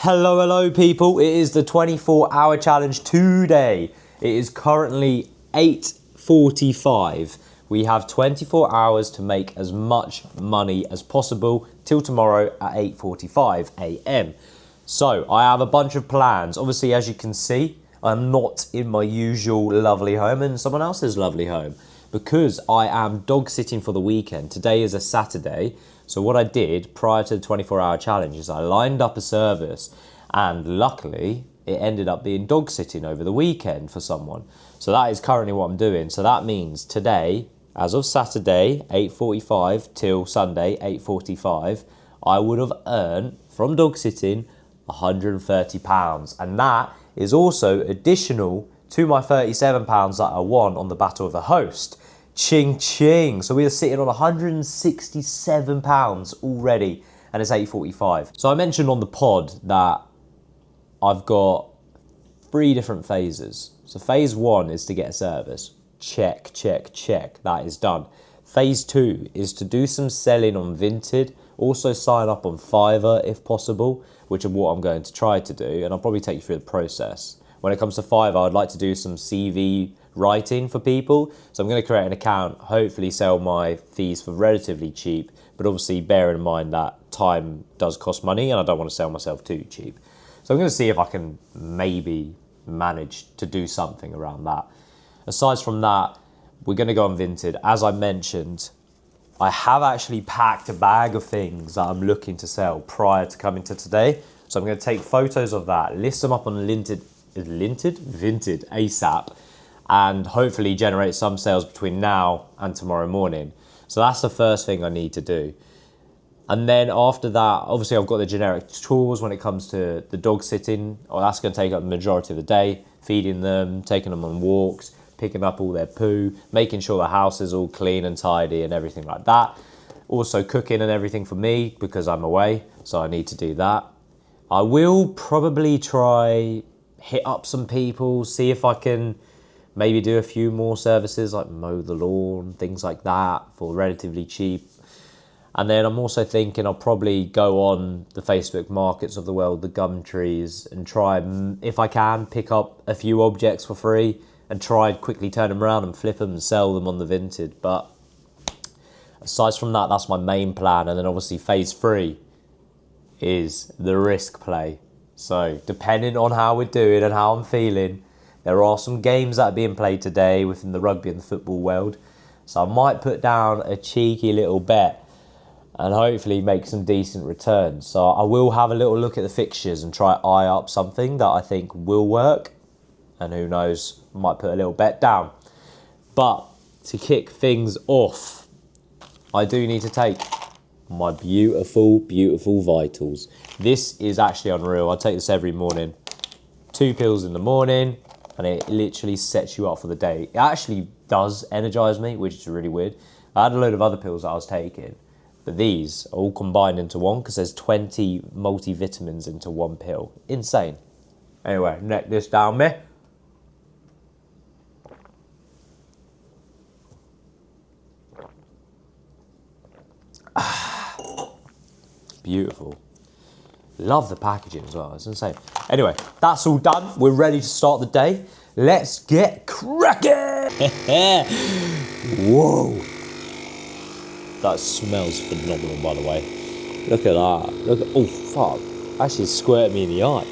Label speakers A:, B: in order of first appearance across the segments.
A: Hello people, it is the 24-hour challenge today. It is currently 8:45. We have 24 hours to make as much money as possible till tomorrow at 8:45 a.m. So I have a bunch of plans. Obviously, as you can see, I'm not in my usual lovely home and someone else's lovely home because I am dog sitting for the weekend. Today is a Saturday. So what I did prior to the 24-hour challenge is I lined up a service and luckily it ended up being dog sitting over the weekend for someone. So that is currently what I'm doing. So that means today, as of Saturday, 8:45 till Sunday, 8:45, I would have earned from dog sitting £130. And that is also additional to my £37 that I won on the Battle of the Host. Ching ching. So we are sitting on £167 already and it's 8:45. So I mentioned on the pod that I've got 3 different phases. So phase 1 is to get a service. Check, check, check. That is done. Phase 2 is to do some selling on Vinted. Also sign up on Fiverr if possible, which is what I'm going to try to do. And I'll probably take you through the process. When it comes to Fiverr, I'd like to do some CV writing for people. So I'm going to create an account, hopefully sell my fees for relatively cheap, but obviously bear in mind that time does cost money and I don't want to sell myself too cheap. So I'm going to see if I can maybe manage to do something around that. Aside from that, we're going to go on Vinted. As I mentioned, I have actually packed a bag of things that I'm looking to sell prior to coming to today. So I'm going to take photos of that, list them up on Vinted ASAP, and hopefully generate some sales between now and tomorrow morning. So that's the first thing I need to do. And then after that, obviously I've got the generic chores when it comes to the dog sitting. That's going to take up the majority of the day, feeding them, taking them on walks, picking up all their poo, making sure the house is all clean and tidy and everything like that. Also cooking and everything for me because I'm away, so I need to do that. I will probably try hit up some people, see if I can maybe do a few more services like mow the lawn, things like that for relatively cheap. And then I'm also thinking I'll probably go on the Facebook markets of the world, the Gumtrees, and try, if I can, pick up a few objects for free and try quickly turn them around and flip them and sell them on the Vinted. But aside from that, that's my main plan. And then obviously phase 3 is the risk play. So depending on how we're doing and how I'm feeling, there are some games that are being played today within the rugby and the football world. So I might put down a cheeky little bet and hopefully make some decent returns. So I will have a little look at the fixtures and try eye up something that I think will work. And who knows, I might put a little bet down. But to kick things off, I do need to take my beautiful, beautiful Vitals. This is actually unreal. I take this every morning. 2 pills in the morning, and it literally sets you up for the day. It actually does energize me, which is really weird. I had a load of other pills that I was taking, but these are all combined into one because there's 20 multivitamins into one pill. Insane. Anyway, neck this down me. Beautiful. Love the packaging as well, it's insane. Anyway, that's all done. We're ready to start the day. Let's get cracking! Whoa. That smells phenomenal, by the way. Look at that. Look at, oh fuck. Actually squirted me in the eye.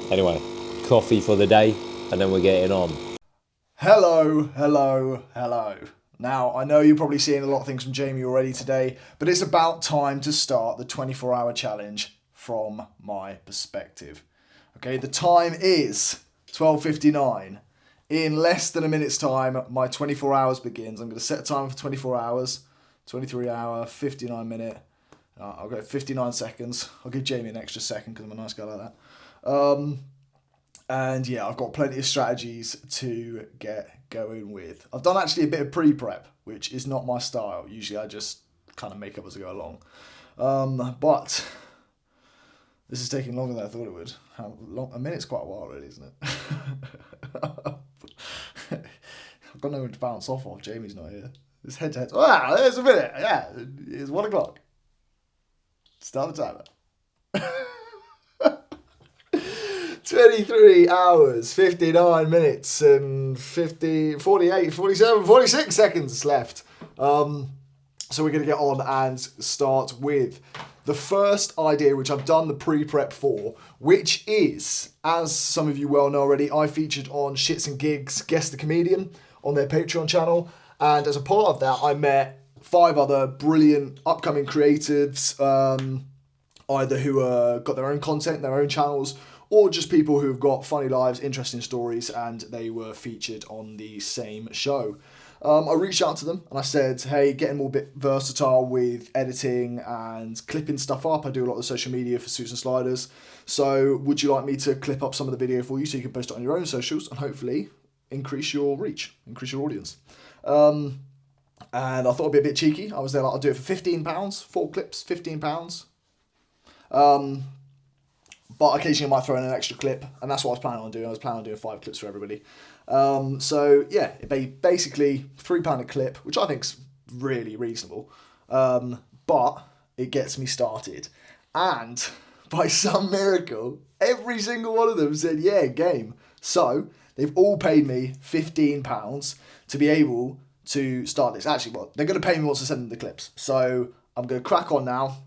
A: Anyway, coffee for the day, and then we're getting on.
B: Hello, hello, hello. Now, I know you're probably seeing a lot of things from Jamie already today, but it's about time to start the 24-hour challenge from my perspective. Okay, the time is 12:59. In less than a minute's time, my 24 hours begins. I'm going to set a timer for 24 hours, 23 hour, 59 minute. I'll go 59 seconds. I'll give Jamie an extra second because I'm a nice guy like that. And yeah, I've got plenty of strategies to get going with. I've done actually a bit of pre-prep, which is not my style. Usually I just kind of make up as I go along. But this is taking longer than I thought it would. How long? A minute's quite a while, really, isn't it? I've got no one to bounce off of. Jamie's not here. It's head to head. Wow, there's a minute. Yeah, it's 1 o'clock. Start the timer. 23 hours, 59 minutes, and 50, 48, 47, 46 seconds left. So we're going to get on and start with the first idea, which I've done the pre-prep for, which is, as some of you well know already, I featured on Shits and Gigs, Guess the Comedian, on their Patreon channel. And as a part of that, I met 5 other brilliant upcoming creatives, either who got their own content, their own channels, or just people who've got funny lives, interesting stories, and they were featured on the same show. I reached out to them and I said, hey, getting more bit versatile with editing and clipping stuff up. I do a lot of social media for Suits and Sliders. So would you like me to clip up some of the video for you so you can post it on your own socials and hopefully increase your reach, increase your audience? And I thought I'd be a bit cheeky. I was there like, I'll do it for £15, 4 clips, £15. But occasionally I might throw in an extra clip, and that's what I was planning on doing. I was planning on doing 5 clips for everybody. So yeah, basically £3 a clip, which I think's really reasonable. But it gets me started. And by some miracle, every single one of them said, yeah, game. So they've all paid me £15 to be able to start this. Actually, well, they're going to pay me once I send them the clips. So I'm going to crack on now.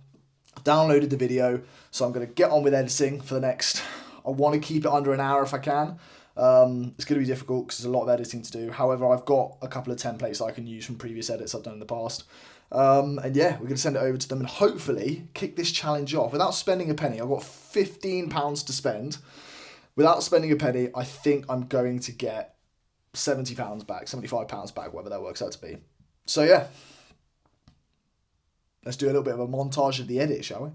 B: Downloaded the video, so I'm going to get on with editing for the next, I want to keep it under an hour if I can. It's going to be difficult because there's a lot of editing to do. However, I've got a couple of templates I can use from previous edits I've done in the past. And yeah, we're going to send it over to them and hopefully kick this challenge off without spending a penny. I've got £15 to spend. Without spending a penny, I think I'm going to get £70 back, £75 back, whatever that works out to be. So yeah. Let's do a little bit of a montage of the edit, shall we?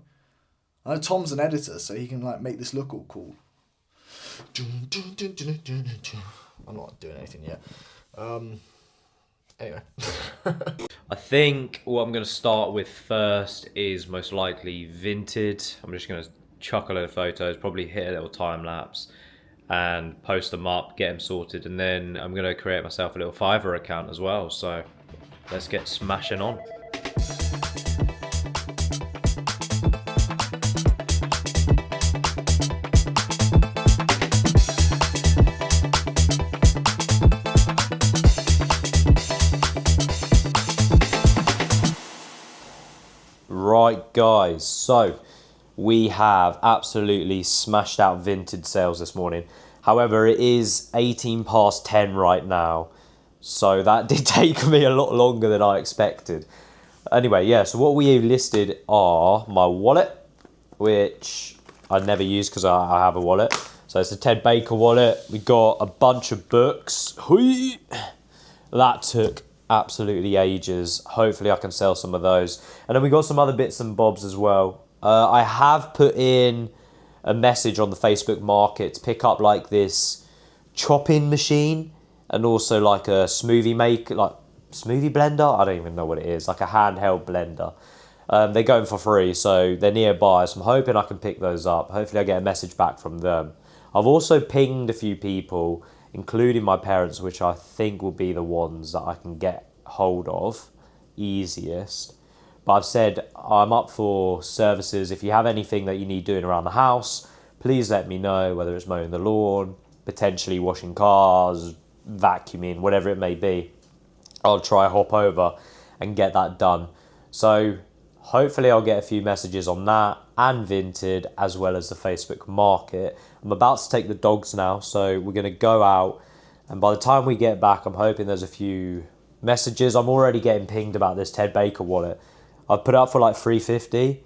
B: I know Tom's an editor, so he can like make this look all cool. I'm not doing anything yet. Anyway.
A: I think what I'm going to start with first is most likely Vinted. I'm just going to chuck a load of photos, probably hit a little time lapse and post them up, get them sorted. And then I'm going to create myself a little Fiverr account as well. So let's get smashing on. Right guys, so we have absolutely smashed out Vinted sales this morning. However, it is 18 past 10 right now, so that did take me a lot longer than I expected. Anyway, yeah, so what we listed are my wallet, which I never use because I have a wallet. So it's a Ted Baker wallet. We got a bunch of books. That took absolutely ages. Hopefully I can sell some of those. And then we got some other bits and bobs as well. I have put in a message on the Facebook market to pick up like this chopping machine and also like a smoothie maker, like smoothie blender. I don't even know what it is, like a handheld blender. They're going for free, so they're nearby, so I'm hoping I can pick those up. Hopefully I get a message back from them. I've also pinged a few people, including my parents, which I think will be the ones that I can get hold of easiest. But I've said I'm up for services. If you have anything that you need doing around the house, please let me know, whether it's mowing the lawn, potentially washing cars, vacuuming, whatever it may be. I'll try hop over and get that done. So hopefully I'll get a few messages on that and Vinted, as well as the Facebook market. I'm about to take the dogs now, so we're going to go out, and by the time we get back, I'm hoping there's a few messages. I'm already getting pinged about this Ted Baker wallet. I've put it up for like $3.50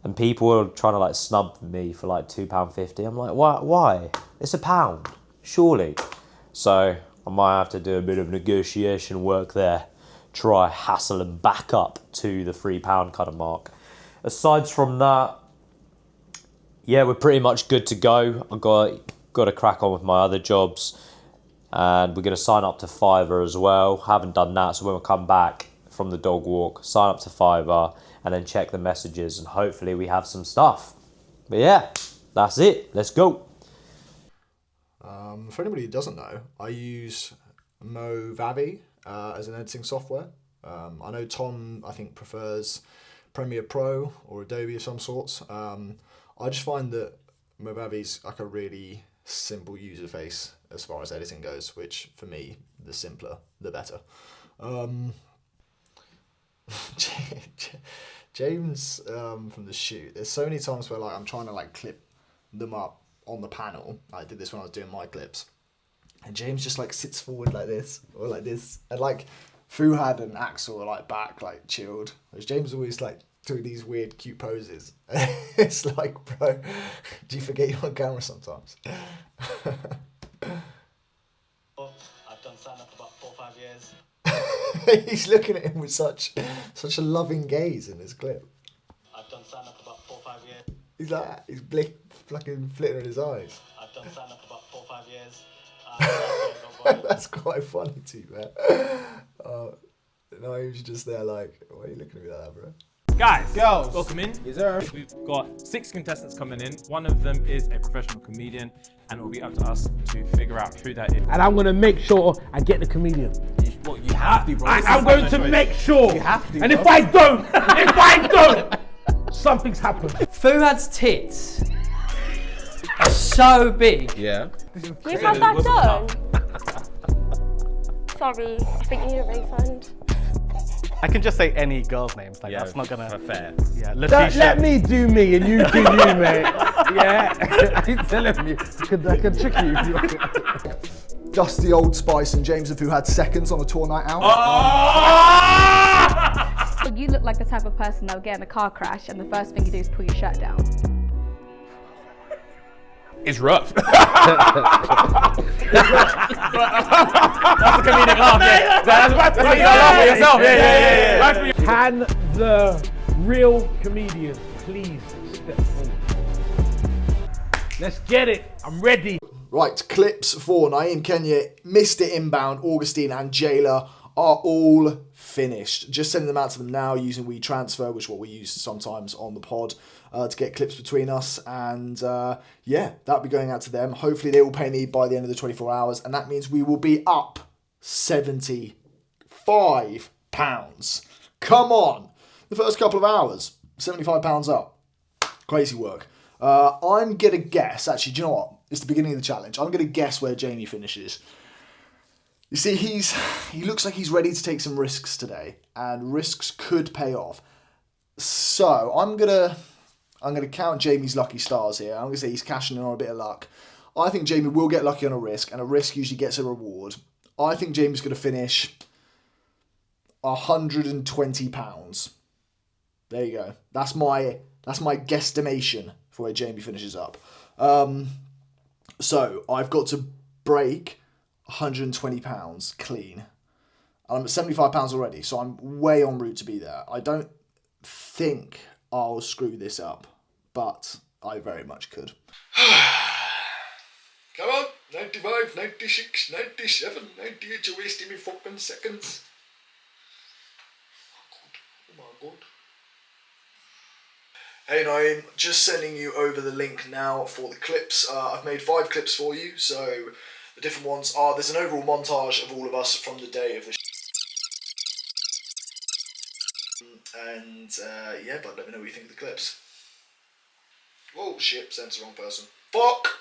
A: and people are trying to like snub me for like £2.50. I'm like, why? It's £1, surely. So I might have to do a bit of negotiation work there, try hassle them back up to the £3 kind of mark. Aside from that, yeah, we're pretty much good to go. I've got got to crack on with my other jobs, and we're going to sign up to Fiverr as well. Haven't done that, so when we come back from the dog walk, sign up to Fiverr and then check the messages, and hopefully we have some stuff. But yeah, that's it. Let's go.
B: For anybody who doesn't know, I use Movavi as an editing software. I know Tom, I think, prefers Premiere Pro or Adobe of some sorts. I just find that Movavi's like a really simple user face as far as editing goes, which for me, the simpler, the better. James from the shoot, there's so many times where like I'm trying to like clip them up on the panel. I did this when I was doing my clips, and James just like sits forward like this or like this, and like Fuhad and Axel are like back like chilled, whereas James always like doing these weird cute poses. It's like, bro, do you forget you're on camera sometimes?
C: I've done stand-up for about 4 or 5 years.
B: He's looking at him with such a loving gaze in this clip.
C: I've done stand-up for about 4 or 5 years.
B: He's like, he's fucking flittering his eyes.
C: I've done stand-up for about 4 or 5 years.
B: That's quite funny too, man. No, he was just there like, why are you looking at me like that, bro?
D: Guys,
E: Girls.
D: welcome in.
E: Yes, sir.
D: We've got 6 contestants coming in. One of them is a professional comedian, and it will be up to us to figure out who that is.
E: And I'm gonna make sure I get the comedian.
D: Well, you have to, bro.
E: I'm going to make sure.
B: You have to,
E: And
B: bro.
E: if I don't, something's happened.
F: Fuhad's tits are so big.
E: Yeah.
G: You've had that done? Sorry, I think you need a refund.
H: I can just say any girl's names, like that's not gonna...
D: fair.
H: Yeah,
E: Don't
H: Letitia.
E: let me do me and you do you, mate. Yeah. He's telling me. I can trick you if you want.
B: Dusty Old Spice and James and Fuhad seconds on a tour night out.
I: You look like the type of person that will get in a car crash and the first thing you do is pull your shirt down.
D: It's rough.
H: That's a comedic laugh, yeah. That's what you gotta laugh for yourself, yeah.
E: Can the real comedian please step forward? Let's get it. I'm ready.
B: Right, clips for Naeem Kenya, Mr. Inbound, Augustine and Jayla are all finished. Just sending them out to them now using WeTransfer, which is what we use sometimes on the pod, to get clips between us. And yeah, that'll be going out to them. Hopefully they will pay me by the end of the 24 hours. And that means we will be up £75. Come on. The first couple of hours, £75 up. Crazy work. I'm going to guess, actually, do you know what? It's the beginning of the challenge. I'm going to guess where Jamie finishes. You see, he looks like he's ready to take some risks today, and risks could pay off. So I'm gonna count Jamie's lucky stars here. I'm gonna say he's cashing in on a bit of luck. I think Jamie will get lucky on a risk, and a risk usually gets a reward. I think Jamie's gonna finish £120. There you go. That's my guesstimation for where Jamie finishes up. So I've got to break £120 clean. I'm at £75 already, so I'm way en route to be there. I don't think I'll screw this up, but I very much could. Come on, 95, 96, 97, 98, you're wasting me fucking seconds. Oh my god. Hey Naeem, just sending you over the link now for the clips. I've made 5 clips for you, so the different ones are, there's an overall montage of all of us from the day of the and yeah, but let me know what you think of the clips. Oh shit, sent the wrong person. Fuck!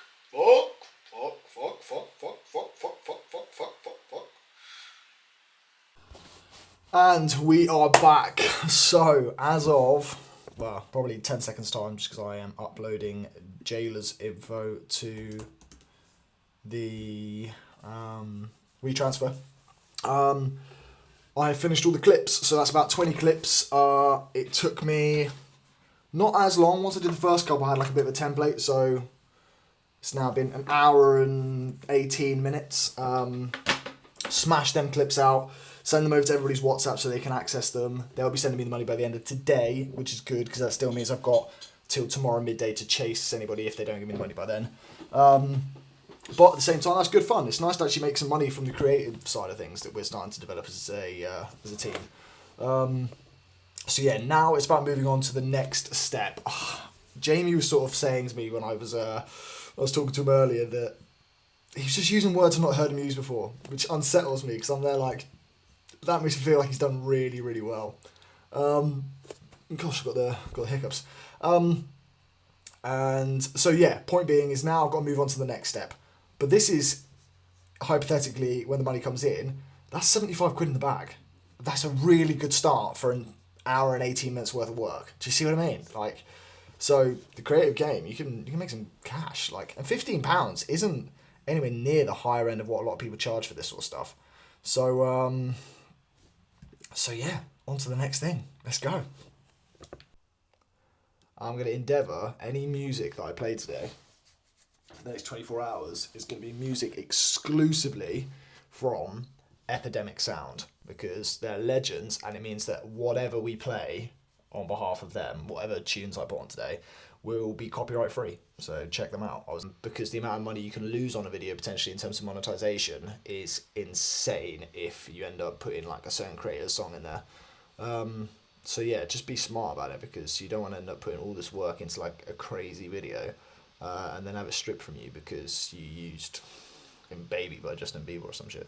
B: And we are back. So, as of, well, probably 10 seconds time, just because I am uploading Jayla's info to the WeTransfer. I finished all the clips, so that's about 20 clips. It took me not as long. Once I did the first couple, I had like a bit of a template, so it's now been an hour and 18 minutes. Smash them clips out, send them over to everybody's WhatsApp so they can access them. They'll be sending me the money by the end of today, which is good because that still means I've got till tomorrow midday to chase anybody if they don't give me the money by then. But at the same time, that's good fun. It's nice to actually make some money from the creative side of things that we're starting to develop as a team. So yeah, now it's about moving on to the next step. Jamie was sort of saying to me when I was talking to him earlier that he's just using words I've not heard him use before, which unsettles me because I'm there like, that makes me feel like he's done really, really well. Gosh, I've got the hiccups. And so yeah, point being is now I've got to move on to the next step. But this is, hypothetically, when the money comes in, that's 75 quid in the bag. That's a really good start for an hour and 18 minutes worth of work. Do you see what I mean? Like, so the creative game, you can make some cash. Like, and £15 isn't anywhere near the higher end of what a lot of people charge for this sort of stuff. So, so yeah, on to the next thing. Let's go. I'm going to endeavour any music that I play today, the next 24 hours, is going to be music exclusively from Epidemic Sound, because they're legends, and it means that whatever we play on behalf of them, whatever tunes I put on today, will be copyright free. So check them out. Because the amount of money you can lose on a video potentially in terms of monetization is insane if you end up putting like a certain creator's song in there. So yeah, just be smart about it, because you don't want to end up putting all this work into like a crazy video and then have it stripped from you because you used Baby by Justin Bieber or some shit.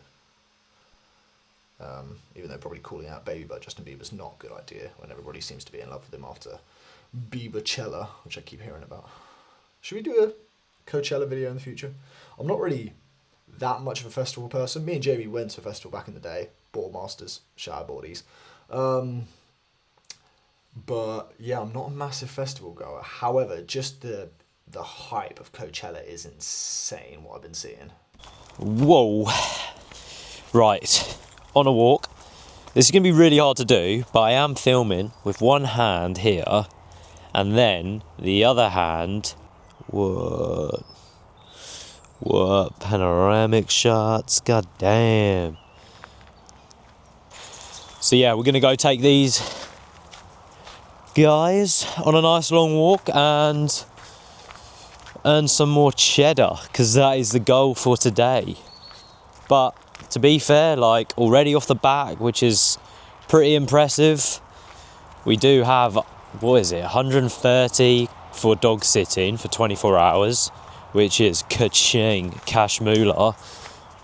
B: Even though probably calling out Baby by Justin Bieber is not a good idea when everybody seems to be in love with him after Biebercella, which I keep hearing about. Should we do a Coachella video in the future? I'm not really that much of a festival person. Me and Jamie went to a festival back in the day, Ballmasters, shout out Baldies. But yeah, I'm not a massive festival goer. However, just the hype of Coachella is insane, what I've been seeing.
A: Whoa. Right, on a walk. This is going to be really hard to do, but I am filming with one hand here, and then the other hand, what panoramic shots, god damn. So yeah, we're going to go take these guys on a nice long walk and earn some more cheddar, because that is the goal for today. But to be fair, like already off the back, which is pretty impressive, we do have, what is it, 130 for dog sitting for 24 hours, which is ka-ching, cash moolah.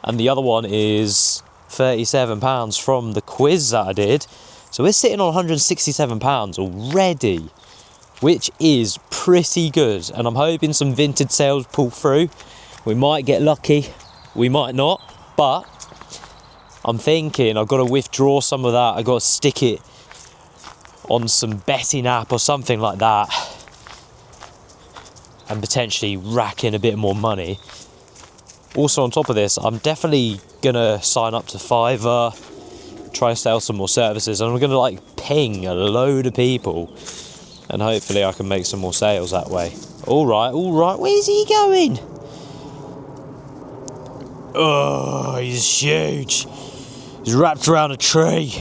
A: And the other one is £37 from the quiz that I did. So we're sitting on £167 already, which is pretty good. And I'm hoping some vintage sales pull through. We might get lucky, we might not, but I'm thinking I've got to withdraw some of that. I've got to stick it on some betting app or something like that and potentially rack in a bit more money. Also on top of this, I'm definitely going to sign up to Fiverr, try sell some more services, and I'm going to like ping a load of people and hopefully I can make some more sales that way. All right, where's he going? Oh, he's huge. He's wrapped around a tree.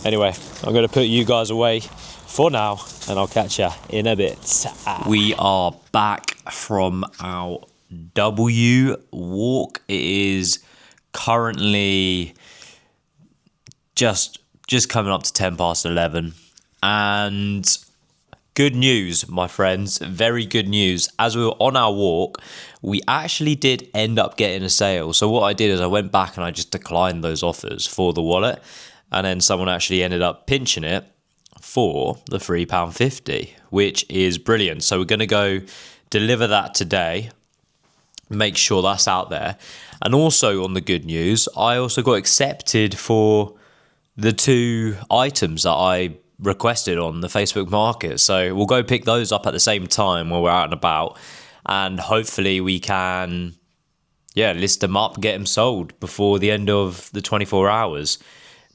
A: Anyway, I'm going to put you guys away for now, and I'll catch you in a bit. We are back from our W walk. It is currently just coming up to 10 past 11, and good news, my friends, very good news. As we were on our walk, we actually did end up getting a sale. So what I did is I went back and I just declined those offers for the wallet, and then someone actually ended up pinching it for the £3.50, which is brilliant. So we're going to go deliver that today, make sure that's out there. And also on the good news, I also got accepted for the 2 items that I requested on the Facebook market. So we'll go pick those up at the same time while we're out and about, and hopefully we can list them up, get them sold before the end of the 24 hours.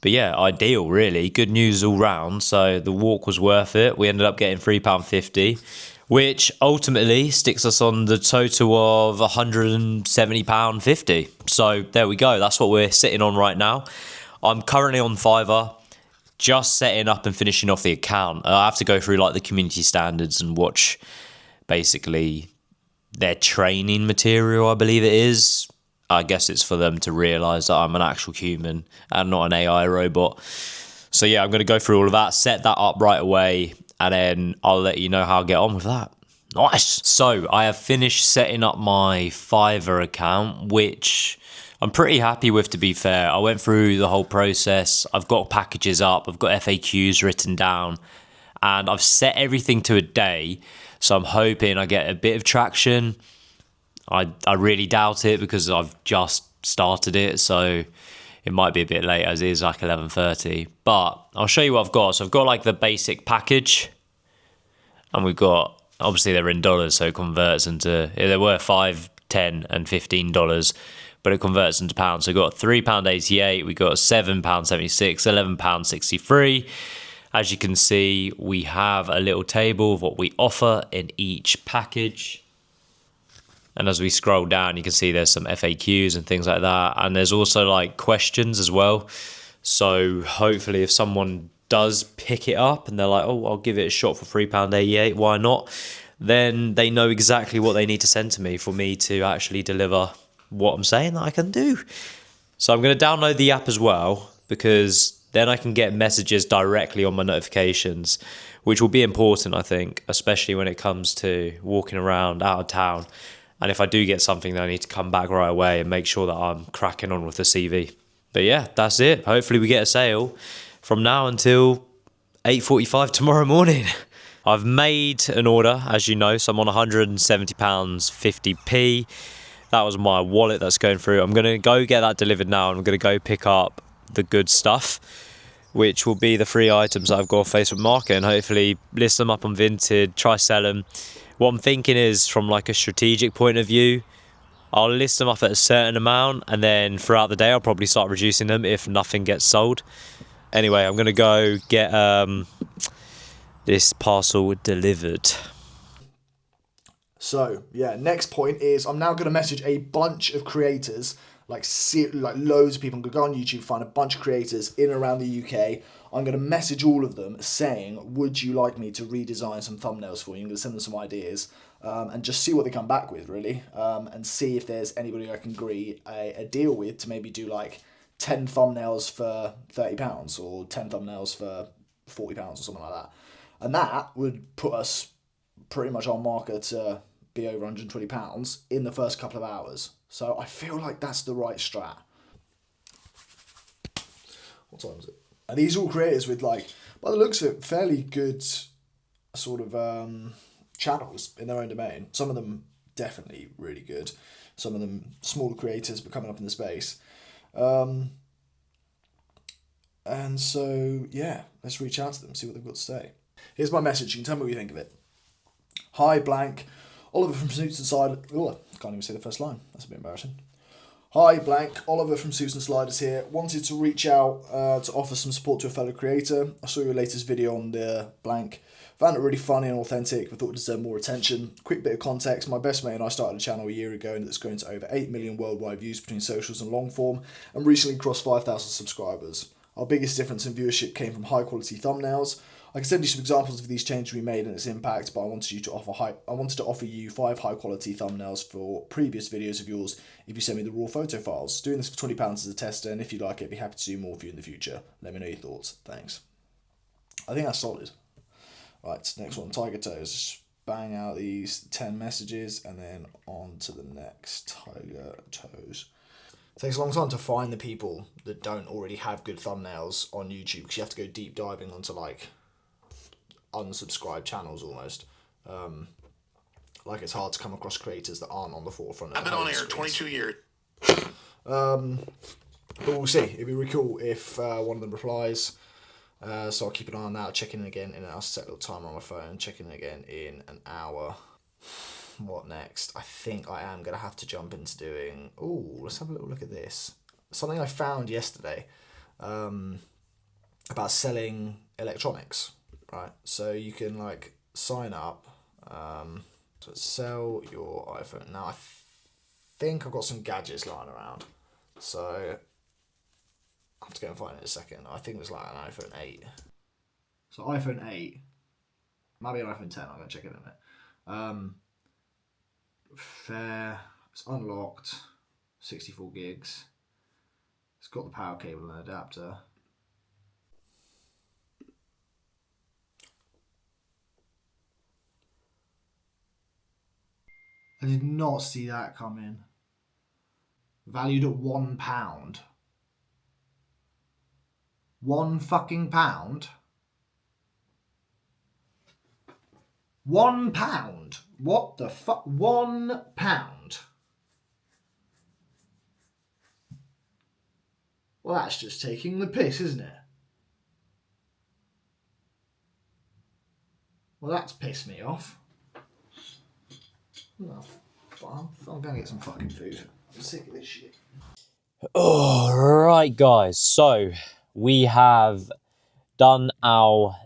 A: But yeah, ideal, really. Good news all round. So the walk was worth it. We ended up getting £3.50, which ultimately sticks us on the total of £170.50. So there we go. That's what we're sitting on right now. I'm currently on Fiverr, just setting up and finishing off the account. I have to go through like the community standards and watch basically their training material, I believe it is. I guess it's for them to realise that I'm an actual human and not an AI robot. So yeah, I'm going to go through all of that, set that up right away, and then I'll let you know how I get on with that. Nice. So I have finished setting up my Fiverr account, which I'm pretty happy with, to be fair. I went through the whole process. I've got packages up. I've got FAQs written down, and I've set everything to a day. So I'm hoping I get a bit of traction. I really doubt it because I've just started it, so it might be a bit late as it is like 11:30. But I'll show you what I've got. So I've got like the basic package, and we've got, obviously they're in dollars, so it converts into, they were $5, $10 and $15, but it converts into pounds. So we've got £3.88, we got £7.76, £11.63. As you can see, we have a little table of what we offer in each package. And as we scroll down, you can see there's some FAQs and things like that. And there's also like questions as well. So hopefully if someone does pick it up and they're like, oh, I'll give it a shot for £3.88, why not? Then they know exactly what they need to send to me for me to actually deliver what I'm saying that I can do. So I'm going to download the app as well, because then I can get messages directly on my notifications, which will be important, I think, especially when it comes to walking around out of town. And if I do get something, then I need to come back right away and make sure that I'm cracking on with the CV. But yeah, that's it. Hopefully we get a sale from now until 8:45 tomorrow morning. I've made an order, as you know, so I'm on £170.50. That was my wallet that's going through. I'm going to go get that delivered now. I'm going to go pick up the good stuff, which will be the free items that I've got off Facebook Market, and hopefully list them up on Vinted, try sell them. What I'm thinking is, from like a strategic point of view, I'll list them up at a certain amount, and then throughout the day I'll probably start reducing them if nothing gets sold. Anyway, I'm going to go get this parcel delivered.
B: So, yeah, next point is I'm now going to message a bunch of creators, like loads of people. I'm going to go on YouTube, find a bunch of creators in and around the UK. I'm going to message all of them saying, would you like me to redesign some thumbnails for you? I'm going to send them some ideas and just see what they come back with, really, and see if there's anybody I can agree a deal with to maybe do like 10 thumbnails for £30 or 10 thumbnails for £40 or something like that. And that would put us pretty much on marker to be over £120 in the first couple of hours. So I feel like that's the right strat. What time is it? And these are all creators with, like, by the looks of it, fairly good sort of channels in their own domain. Some of them definitely really good. Some of them smaller creators but coming up in the space. And so, yeah, let's reach out to them, see what they've got to say. Here's my message. You can tell me what you think of it. Hi, blank. Oliver from Suits and Sliders. Oh, I can't even say the first line. That's a bit embarrassing. Hi, blank. Oliver from Suits and Sliders here. Wanted to reach out to offer some support to a fellow creator. I saw your latest video on the blank. Found it really funny and authentic, but thought it deserved more attention. Quick bit of context. My best mate and I started a channel a year ago, and it's grown to over 8 million worldwide views between socials and long form, and recently crossed 5,000 subscribers. Our biggest difference in viewership came from high quality thumbnails. I can send you some examples of these changes we made and its impact, but I wanted to offer you 5 high quality thumbnails for previous videos of yours if you send me the raw photo files. Doing this for £20 as a tester, and if you like it, I'd be happy to do more for you in the future. Let me know your thoughts. Thanks. I think that's solid. Right, next one, Tiger Toes. Just bang out these 10 messages and then on to the next. Tiger Toes. It takes a long time to find the people that don't already have good thumbnails on YouTube, because you have to go deep diving onto like unsubscribed channels almost. Like, it's hard to come across creators that aren't on the forefront. I've been on air 22 years. But we'll see. It'd be really cool if one of them replies. So I'll keep an eye on that. Check in again, and I'll set a little timer on my phone. Check in again in an hour. What next? I think I am going to have to jump into doing... Oh, let's have a little look at this. Something I found yesterday about selling electronics, right? So you can, like, sign up. So sell your iPhone. Now, I think I've got some gadgets lying around. So I'll have to go and find it in a second. I think it was like an iPhone 8. So iPhone 8. Might be an iPhone 10. I'm going to check it in a minute. Fair. It's unlocked. 64 gigs. It's got the power cable and adapter. I did not see that come in. Valued at £1. £1 fucking pound? £1? What the fuck? £1? Well, that's just taking the piss, isn't it? Well, that's pissed me off. Oh, I'm going to get some fucking food. I'm sick of this shit.
A: All right, guys. So we have done our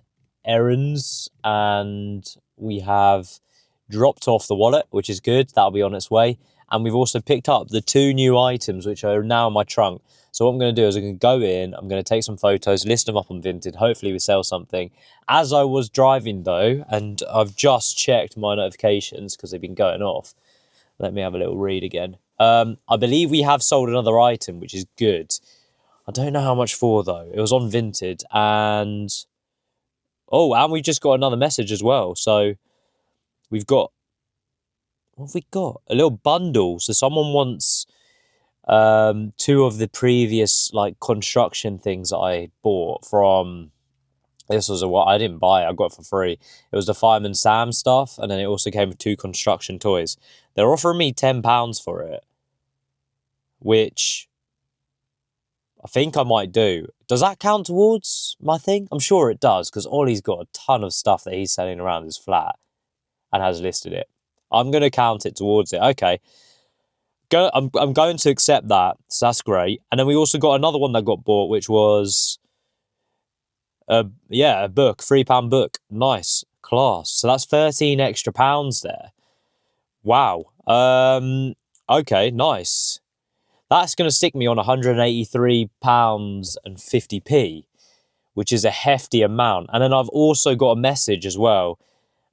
A: errands and we have dropped off the wallet, which is good. That'll be on its way. And we've also picked up the 2 new items, which are now in my trunk. So what I'm going to do is I'm going to go in, I'm going to take some photos, list them up on Vinted. Hopefully we sell something. As I was driving though, and I've just checked my notifications because they've been going off. Let me have a little read again. I believe we have sold another item, which is good. I don't know how much for though. It was on Vinted and... Oh, and we've just got another message as well. So we've got... What have we got? A little bundle. So someone wants 2 of the previous like construction things that I bought from... This was what I didn't buy. I got it for free. It was the Fireman Sam stuff, and then it also came with 2 construction toys. They're offering me £10 for it, which I think I might do. Does that count towards my thing? I'm sure it does, because Ollie's got a ton of stuff that he's selling around his flat and has listed it. I'm going to count it towards it. Okay. I'm going to accept that, so that's great. And then we also got another one that got bought, which was... a book, £3 book. Nice, class. So that's 13 extra pounds there. Wow. Okay, nice. That's going to stick me on £183.50p, which is a hefty amount. And then I've also got a message as well.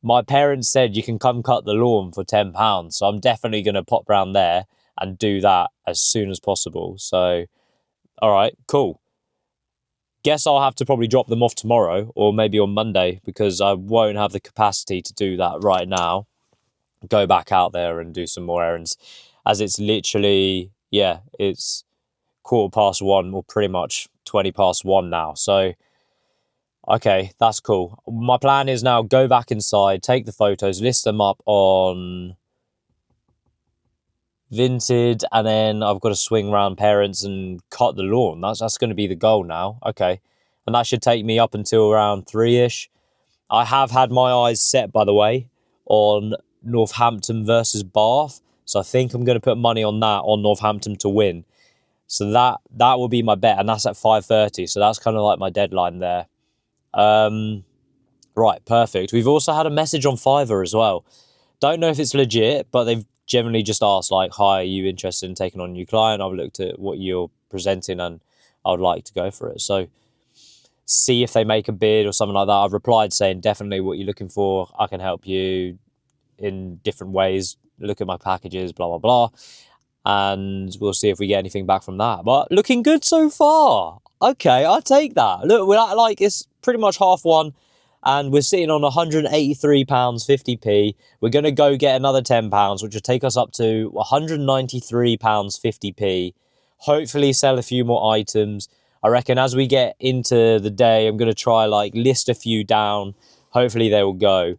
A: My parents said you can come cut the lawn for £10, so I'm definitely going to pop round there and do that as soon as possible. So, all right, cool. Guess I'll have to probably drop them off tomorrow or maybe on Monday because I won't have the capacity to do that right now. Go back out there and do some more errands as it's literally, it's 1:15 or pretty much 1:20 now. So, okay, that's cool. My plan is now go back inside, take the photos, list them up on Vinted, and then I've got to swing around parents and cut the lawn. That's going to be the goal now. Okay. And that should take me up until around 3-ish. I have had my eyes set, by the way, on Northampton versus Bath. So I think I'm going to put money on that, on Northampton to win. So that will be my bet, and that's at 5:30. So that's kind of like my deadline there. Right, perfect. We've also had a message on Fiverr as well. Don't know if it's legit, but they've generally just asked like, hi, are you interested in taking on a new client? I've looked at what you're presenting and I would like to go for it. So see if they make a bid or something like that. I've replied saying definitely what you're looking for. I can help you in different ways. Look at my packages, blah, blah, blah. And we'll see if we get anything back from that. But looking good so far. Okay, I'll take that. Look, we're at, like, it's pretty much 1:30. And we're sitting on £183.50p. We're going to go get another £10, which will take us up to £193.50p. Hopefully sell a few more items. I reckon as we get into the day, I'm going to try like list a few down. Hopefully they will go.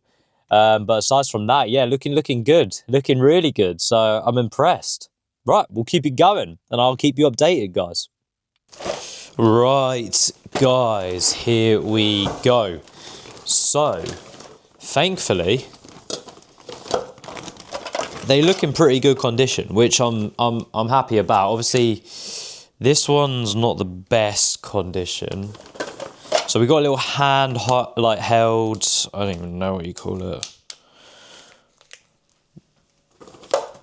A: But aside from that, yeah, looking good. Looking really good. So I'm impressed. Right, we'll keep it going. And I'll keep you updated, guys. Right, guys, here we go. So, thankfully, they look in pretty good condition, which I'm happy about. Obviously, this one's not the best condition. So we got a little held, I don't even know what you call it,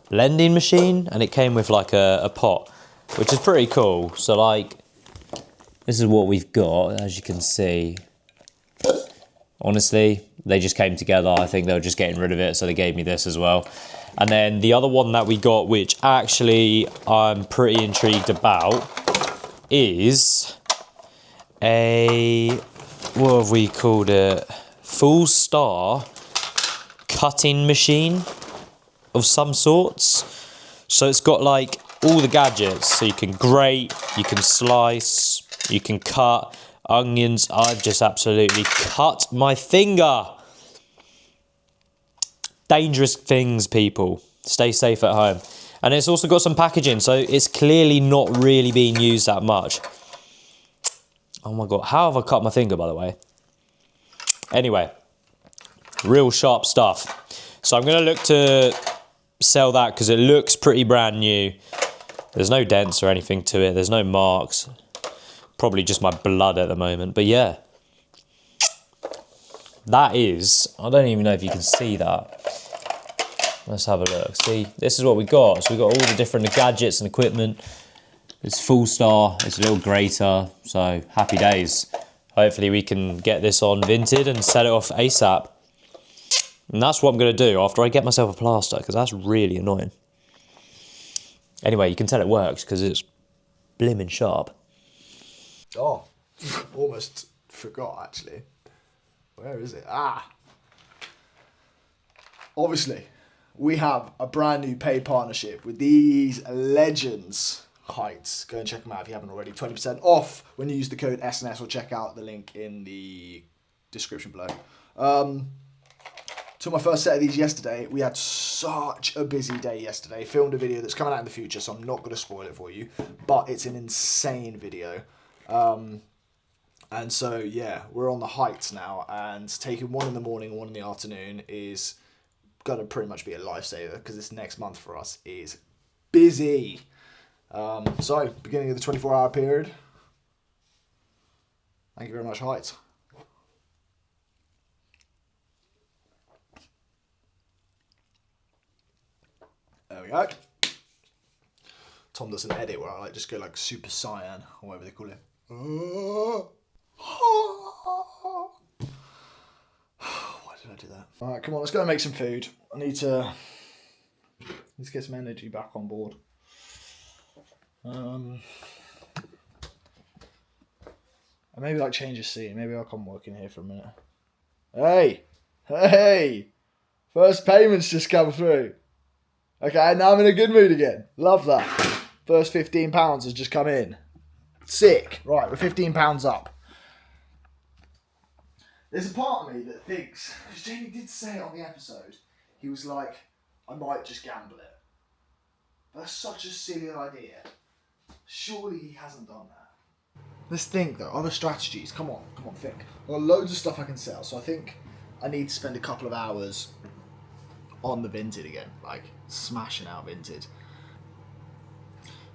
A: blending machine, and it came with like a pot, which is pretty cool. So like, this is what we've got, as you can see. honestly. They just came together. I think they were just getting rid of it, so they gave me this as well. And then the other one that we got, which actually I'm pretty intrigued about, is a, what have we called it? Full star cutting machine of some sorts. So it's got like all the gadgets. So you can grate, you can slice, you can cut onions. I've just absolutely cut my finger. Dangerous things, people. Stay safe at home. And it's also got some packaging, so it's clearly not really being used that much. Oh my God, how have I cut my finger, by the way? Anyway, real sharp stuff. So I'm gonna look to sell that because it looks pretty brand new. There's no dents or anything to it. There's no marks. Probably just my blood at the moment, but yeah. That is, I don't even know if you can see that. Let's have a look. See, this is what we got. So we got all the different gadgets and equipment. It's full star, it's a little grater, so happy days. Hopefully we can get this on Vinted and sell it off ASAP. And that's what I'm gonna do after I get myself a plaster, because that's really annoying. Anyway, you can tell it works because it's blimmin' sharp.
B: Oh, almost forgot actually. Where is it? Obviously, we have a brand new paid partnership with these legends, Heights. Go and check them out if you haven't already. 20% off when you use the code SNS, or check out the link in the description below. Took my first set of these yesterday. We had such a busy day yesterday. Filmed a video that's coming out in the future, so I'm not going to spoil it for you. But it's an insane video. And so, yeah, we're on the Heights now. And taking one in the morning, one in the afternoon is going to pretty much be a lifesaver, because this next month for us is busy. So, beginning of the 24-hour period. Thank you very much, Heights. There we go. Tom does an edit where I like just go like super cyan, or whatever they call it. Why did I do that? Alright, come on, let's go and make some food. I need to get some energy back on board. And maybe like change the scene. Maybe I'll come work in here for a minute. Hey! First payment's just come through. Okay, now I'm in a good mood again. Love that. First £15 has just come in. Sick. Right, we're £15 up. There's a part of me that thinks, because Jamie did say it on the episode, he was like, I might just gamble it. That's such a silly idea. Surely he hasn't done that. Let's think though, other strategies. Come on, think. I've got loads of stuff I can sell, so I think I need to spend a couple of hours on the Vinted again, like smashing out Vinted.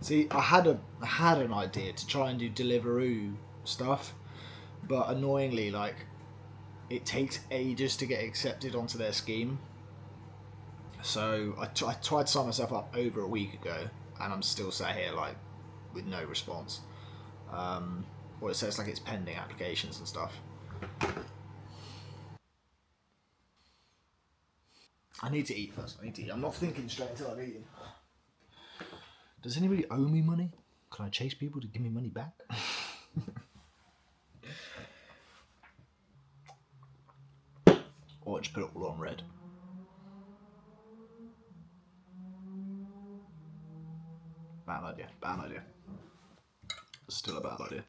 B: See, I had an idea to try and do Deliveroo stuff, but annoyingly, like, it takes ages to get accepted onto their scheme. So I tried to sign myself up over a week ago, and I'm still sat here like with no response. Or it says like it's pending applications and stuff. I need to eat first. I'm not thinking straight until I've eaten. Does anybody owe me money? Can I chase people to give me money back? Or just put it all on red. Bad idea. Still a bad idea.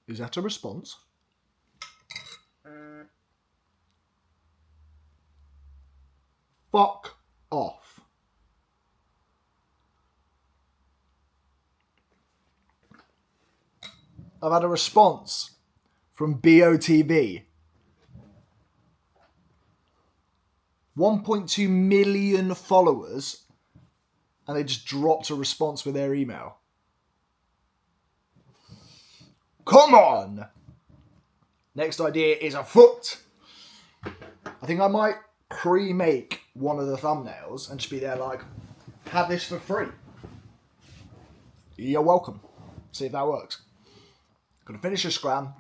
B: Is that a response? Fuck off. I've had a response from BOTB. 1.2 million followers, and they just dropped a response with their email. Come on! Next idea is afoot. I think I might pre-make one of the thumbnails and just be there like, have this for free. You're welcome. See if that works. Gonna finish a scram.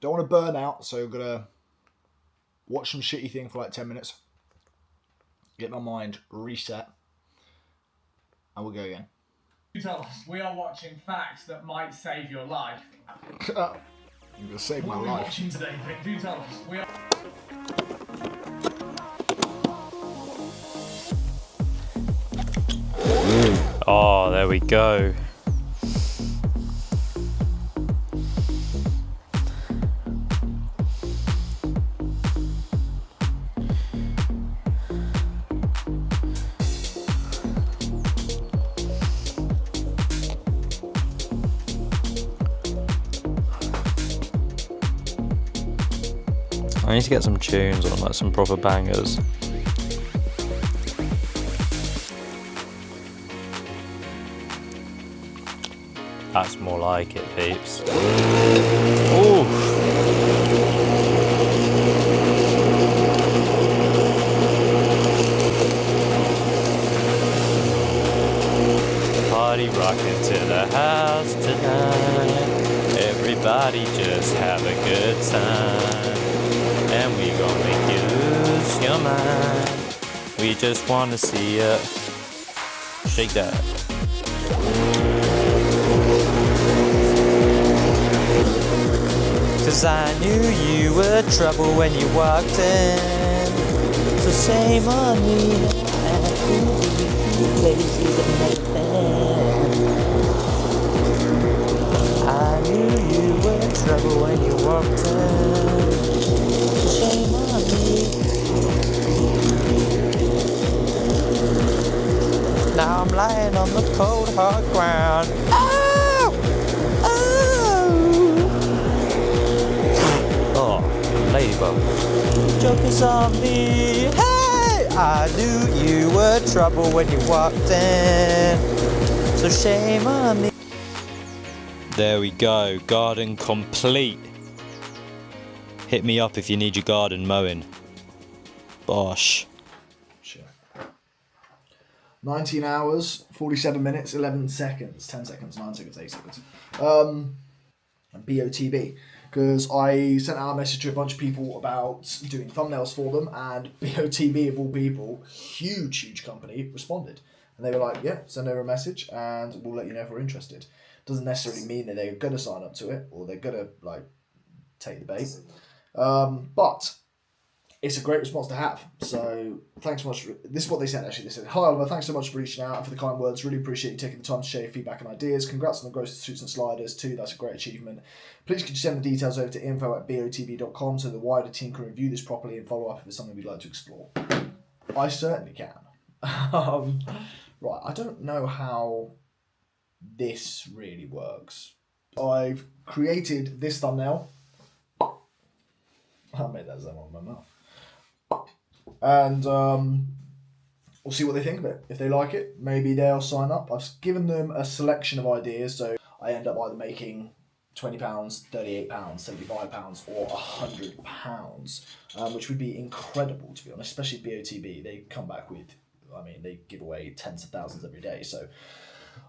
B: Don't want to burn out, so I'm gonna watch some shitty thing for like 10 minutes. Get my mind reset. And we'll go again.
J: Tell us, we are watching facts that might save your life.
B: You're gonna save my
J: What are we
B: life.
J: watching today, Vic? Do tell us. We are...
A: Oh, there we go. I need to get some tunes on, like some proper bangers. That's more like it, peeps. Ooh. Party rocking to the house tonight. Everybody just have a good time. And we gon' make you lose your mind. We just wanna see ya shake that. Cause I knew you were trouble when you walked in. So shame on me. I knew you were trouble when you walked in. So shame on me. Now I'm lying on the cold hard ground. Ladybug. Joke is on me. Hey! I knew you were trouble when you walked in. So shame on me. There we go. Garden complete. Hit me up if you need your garden mowing. Bosh.
B: 19 hours, 47 minutes, 11 seconds, 10 seconds, 9 seconds, 8 seconds. BOTB. Because I sent out a message to a bunch of people about doing thumbnails for them, and BOTB, of all people, huge company, responded. And they were like, yeah, send over a message and we'll let you know if we're interested. Doesn't necessarily mean that they're going to sign up to it or they're going to like take the bait. But it's a great response to have. So thanks so much. This is what they said, actually. They said, hi, Oliver, thanks so much for reaching out and for the kind words. Really appreciate you taking the time to share your feedback and ideas. Congrats on the growth of Suits and Sliders too. That's a great achievement. Please could you send the details over to info@botb.com so the wider team can review this properly and follow up if it's something we'd like to explore. I certainly can. Right, I don't know how this really works. I've created this thumbnail. I made that sound on my mouth. And we'll see what they think of it. If they like it, maybe they'll sign up. I've given them a selection of ideas, so I end up either making £20, £38, £75 or £100, which would be incredible, to be honest, especially BOTB. They come back with, I mean, they give away tens of thousands every day, so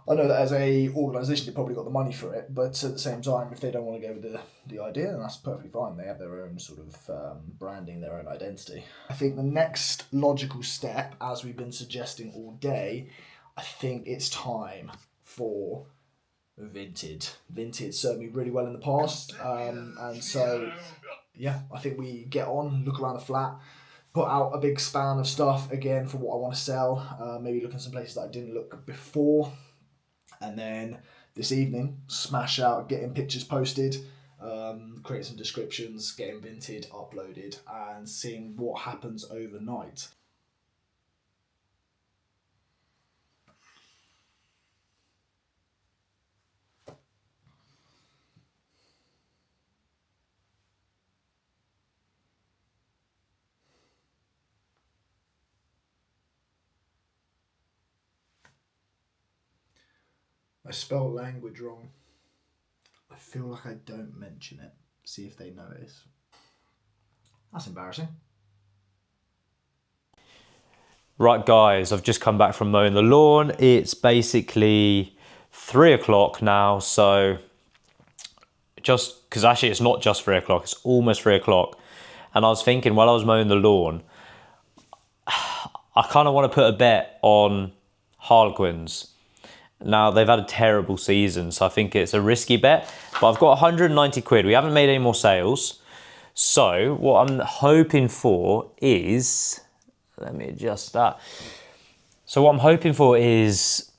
B: I know that as a organisation, they probably got the money for it, but at the same time, if they don't want to go with the idea, then that's perfectly fine. They have their own sort of branding, their own identity. I think the next logical step, as we've been suggesting all day, I think it's time for Vinted. Vinted served me really well in the past, and so, yeah, I think we get on, look around the flat, put out a big span of stuff, again, for what I want to sell, maybe look in some places that I didn't look before. And then this evening, smash out getting pictures posted, create some descriptions, getting Vinted uploaded, and seeing what happens overnight. I spelled language wrong. I feel like I don't mention it. See if they notice. That's embarrassing. Right, guys, I've just come back from mowing the lawn. It's basically
A: 3 o'clock now, so just because actually it's not just 3 o'clock, it's almost 3 o'clock. And I was thinking while I was mowing the lawn, I kind of want to put a bet on Harlequins. Now, they've had a terrible season, so I think it's a risky bet. But I've got 190 quid. We haven't made any more sales. So what I'm hoping for is... Let me adjust that. So what I'm hoping for is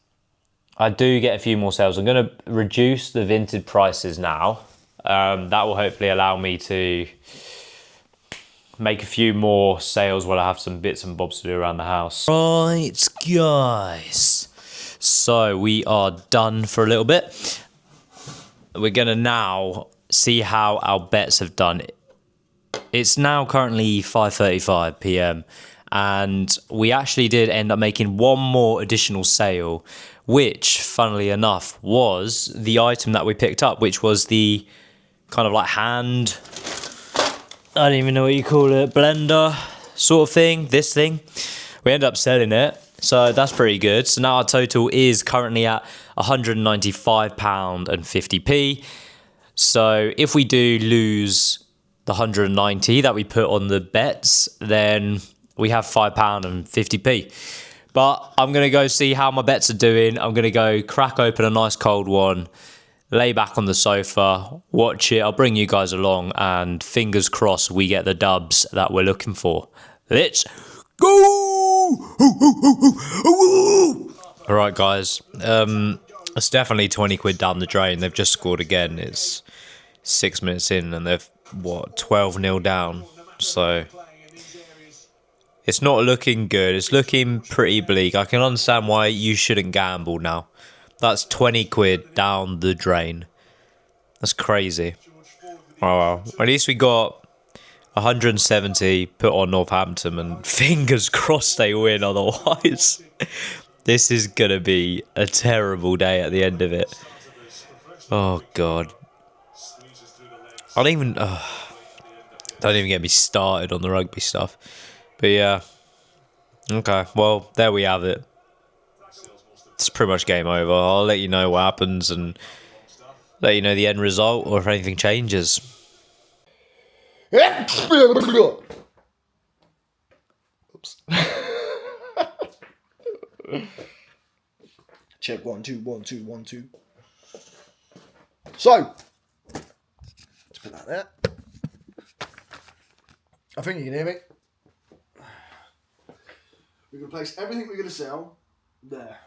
A: I do get a few more sales. I'm going to reduce the vintage prices now. That will hopefully allow me to make a few more sales while I have some bits and bobs to do around the house. Right, guys. So we are done for a little bit. We're going to now see how our bets have done. It's now currently 5:35 p.m. and we actually did end up making one more additional sale, which, funnily enough, was the item that we picked up, which was the kind of like hand, I don't even know what you call it, blender sort of thing, this thing. We ended up selling it, so that's pretty good. So now our total is currently at £195.50. So if we do lose the 190 that we put on the bets, then we have £5.50. But I'm going to go see how my bets are doing. I'm going to go crack open a nice cold one, lay back on the sofa, watch it. I'll bring you guys along, and fingers crossed we get the dubs that we're looking for. Let's go! All right, guys. It's definitely 20 quid down the drain. They've just scored again. It's 6 minutes in and they've, 12-0 down. So it's not looking good. It's looking pretty bleak. I can understand why you shouldn't gamble now. That's 20 quid down the drain. That's crazy. Oh well. At least we got 170 put on Northampton, and fingers crossed they win, otherwise this is gonna be a terrible day at the end of it. Oh god. Don't even get me started on the rugby stuff. But yeah. Okay, well, there we have it. It's pretty much game over. I'll let you know what happens and let you know the end result or if anything changes.
B: Oops. Check 1 2 1 2 1 2. So let's put that there. I think you can hear me. We can place everything we're going to sell there.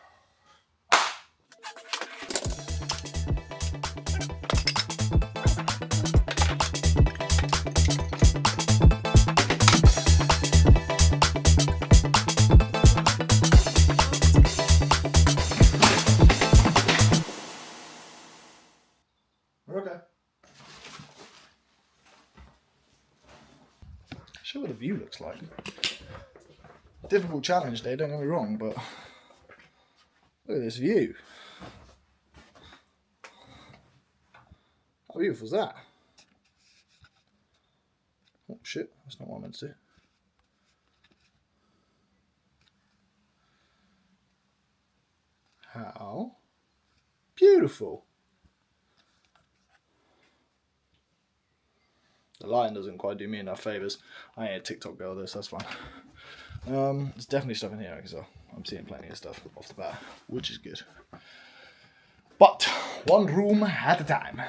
B: Okay. Show what the view looks like. Difficult challenge there, don't get me wrong, but look at this view. How beautiful is that? Oh shit, that's not what I meant to do. How beautiful. The lighting doesn't quite do me enough favours. I ain't a TikTok girl, this, that's fine. There's definitely stuff in here because I'm seeing plenty of stuff off the bat, which is good. But one room at a time.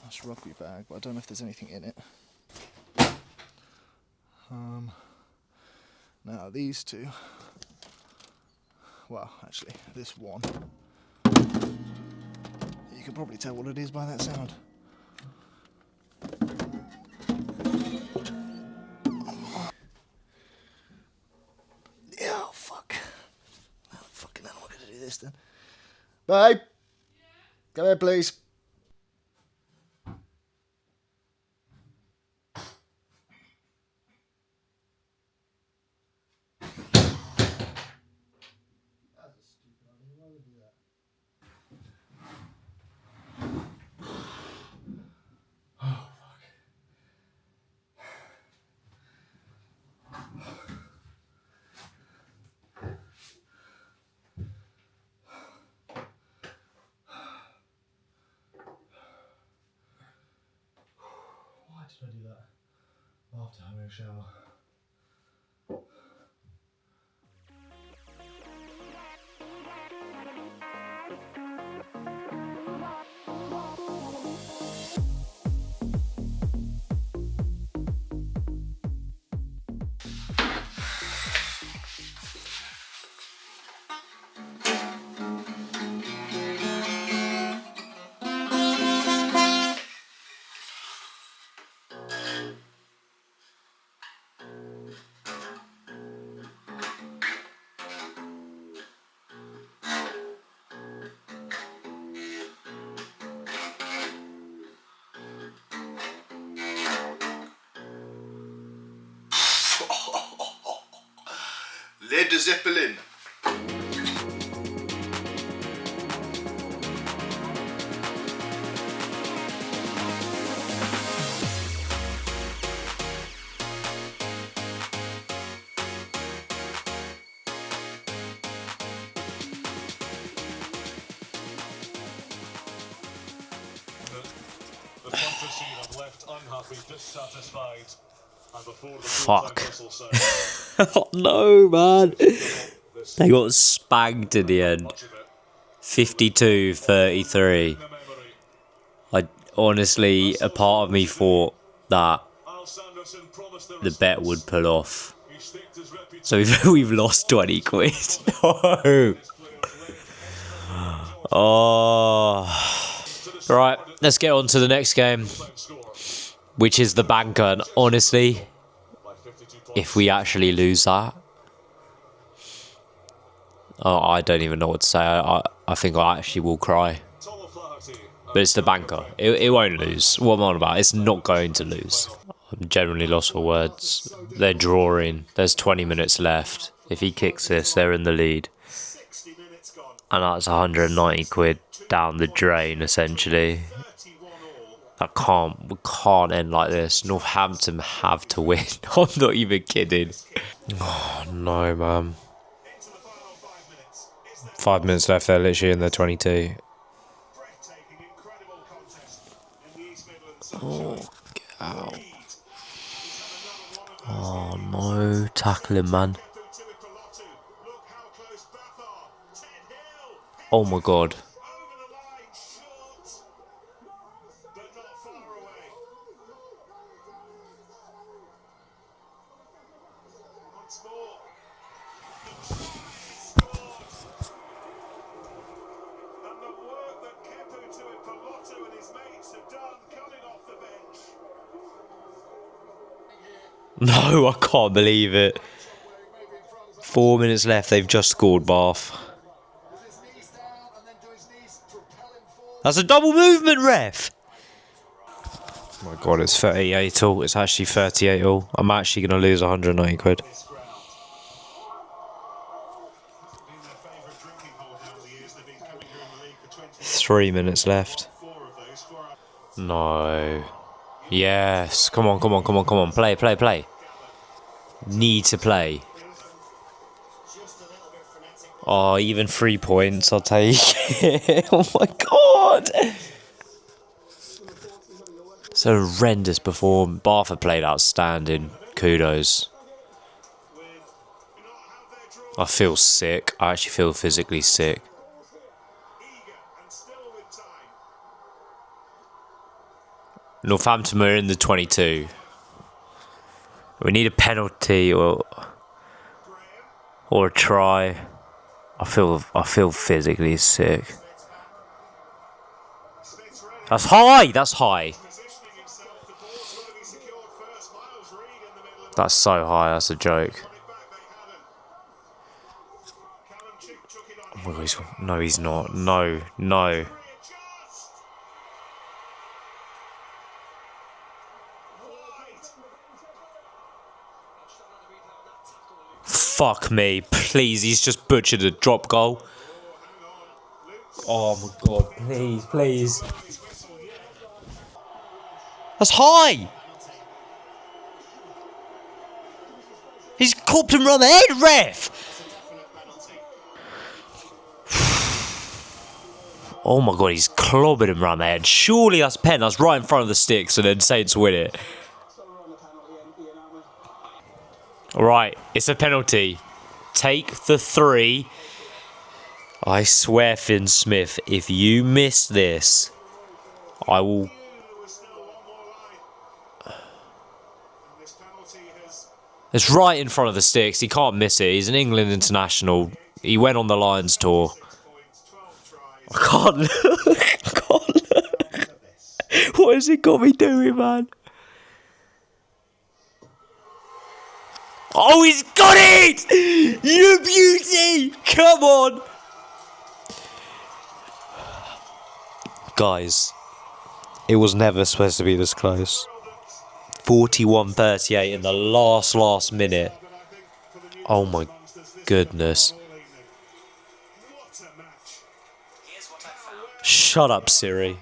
B: Nice rugby bag, but I don't know if there's anything in it. Now these two, well actually this one, you can probably tell what it is by that sound. Oh fuck. Oh fucking hell, I'm gonna do this then. Babe, come here please. did I do that? After having a shower. Led Zeppelin.
K: The fantasy have left unhappy, dissatisfied, and before the
A: Fuck.
K: full-time whistle sounds,
A: Oh, no, man. They got spanked in the end. 52-33. I honestly, a part of me thought that the bet would pull off. So we've lost 20 quid. No. Oh. Right, let's get on to the next game, which is the banker. And honestly, if we actually lose that, oh, I don't even know what to say. I think I actually will cry. But it's the banker. It won't lose. What am I on about? It's not going to lose. I'm generally lost for words. They're drawing. There's 20 minutes left. If he kicks this, they're in the lead. And that's 190 quid down the drain, essentially. We can't end like this. Northampton have to win. I'm not even kidding. Oh, no, man. 5 minutes left. They're literally in the 22. Oh, ow. Oh, no. Tackling, man. Oh, my God. No, I can't believe it. 4 minutes left. They've just scored, Bath. That's a double movement, ref. Oh my God, it's 38 all. It's actually 38 all. I'm actually going to lose 190 quid. Three minutes left. No. Yes. Come on, come on, come on, come on. Play, play, play. Need to play. Oh, even 3 points, I'll take it. Oh my God. It's a horrendous performance. Bath have played outstanding. Kudos. I feel sick. I actually feel physically sick. Northampton are in the 22. We need a penalty or a try. I feel physically sick. That's high. That's high. That's so high. That's a joke. Oh my God, no, he's not. No, no. Fuck me. Please, he's just butchered a drop goal. Oh my God, please, please. That's high. He's copped him around the head, ref. Oh my god, he's clobbering him around the head. Surely that's a pen. That's right in front of the sticks, and then Saints win it. Alright, it's a penalty. Take the 3. I swear, Finn Smith, if you miss this, I will... It's right in front of the sticks. He can't miss it. He's an England international. He went on the Lions tour. I can't look. I can't look. What has it got me doing, man? Oh, he's got it! You beauty! Come on! Guys, it was never supposed to be this close. 41-38 in the last minute. Oh my goodness. Shut up, Siri.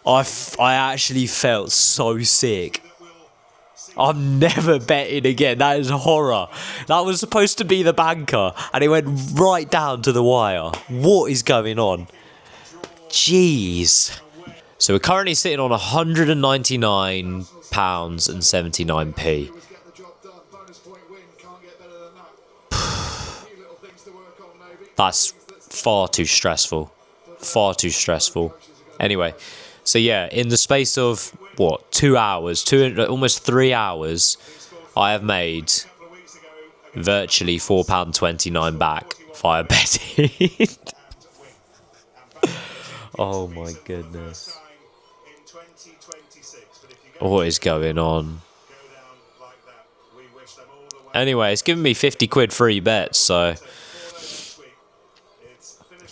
A: I actually felt so sick. I'm never betting again. That is horror. That was supposed to be the banker, and it went right down to the wire. What is going on? Jeez. So we're currently sitting on £199.79p. That's far too stressful. Far too stressful. Anyway, so yeah, in the space of, what, 2 hours, almost 3 hours, I have made virtually £4.29 back via betting. Oh my goodness. What is going on? Anyway, it's giving me 50 quid free bets, so...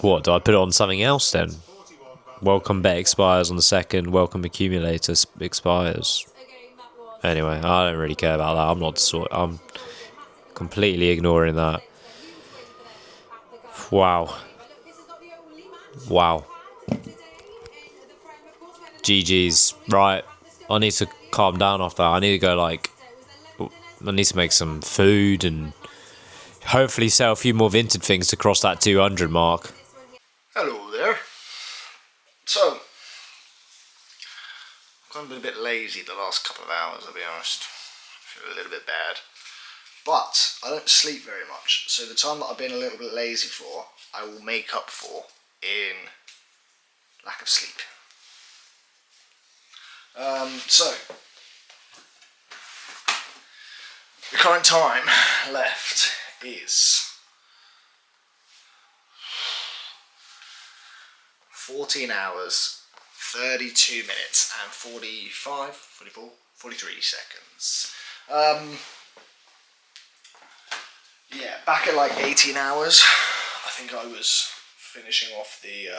A: What, do I put it on something else then? Welcome bet expires on the 2nd, welcome accumulator expires. Anyway, I don't really care about that. I'm completely ignoring that. Wow. Wow. GG's. Right. I need to calm down after that. I need to go, I need to make some food and hopefully sell a few more vintage things to cross that 200 mark.
B: Hello there. So, I've kind of been a bit lazy the last couple of hours, I'll be honest. I feel a little bit bad. But I don't sleep very much, so the time that I've been a little bit lazy for, I will make up for in lack of sleep. So, the current time left is 14 hours, 32 minutes and 45, 44, 43 seconds. Yeah, back at like 18 hours, I think I was finishing off the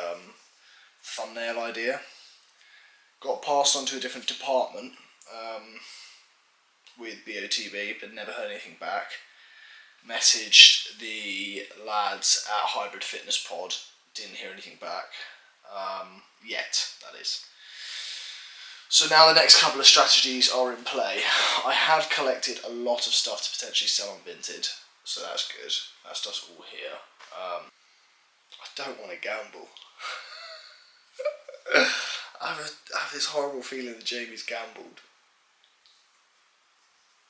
B: thumbnail idea. Got passed on to a different department with BOTB, but never heard anything back. Messaged the lads at Hybrid Fitness Pod, didn't hear anything back. Yet, that is. So now the next couple of strategies are in play. I have collected a lot of stuff to potentially sell on Vinted, so that's good. That stuff's all here. I don't want to gamble. I have this horrible feeling that Jamie's gambled.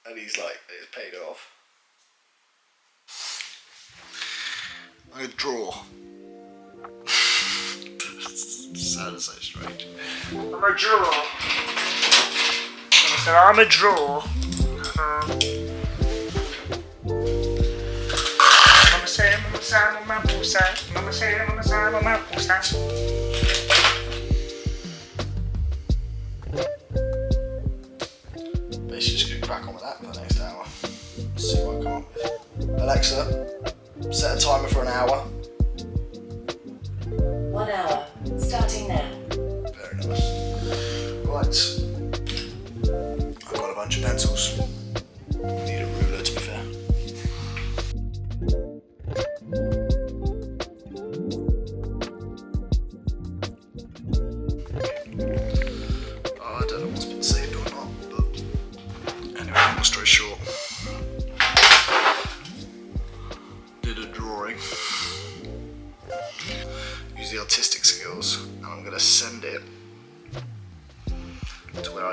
B: And he's like, it's paid off. I'm going to draw. Sounds so strange. I'm a draw. I'm a draw. Mama say, mama pusa. Mama say, mama pusa. Basically just gonna crack on with that for the next hour. See what I come up with. Alexa, set a timer for an hour.
L: 1 hour, starting now.
B: Very nice. Right. I've got a bunch of pencils. Need a ruler to be fair. I don't know what's been saved or not, but anyway, long story short. Did a drawing.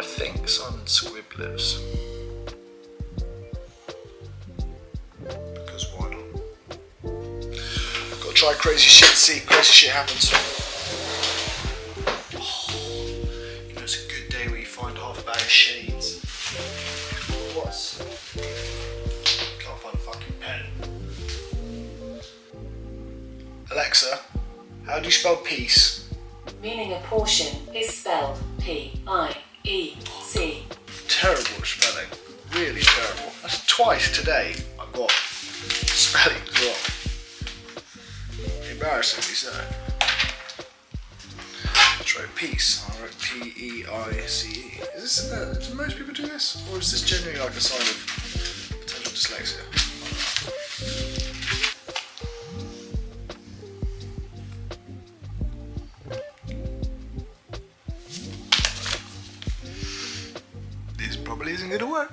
B: think Simon Scribblers. Because why not? Gotta try crazy shit, see crazy shit happens. You know, it's a good day where you find half a bag of shades. What's? Can't find a fucking pen. Alexa, how do you spell peace?
L: Meaning a portion is spelled P-I-E-C.
B: Terrible spelling. Really terrible. That's twice today I got spellings wrong. Embarrassingly so. Try peace. I wrote P-E-I-C-E. Is this, do most people do this? Or is this genuinely like a sign of potential dyslexia? This probably isn't going to work.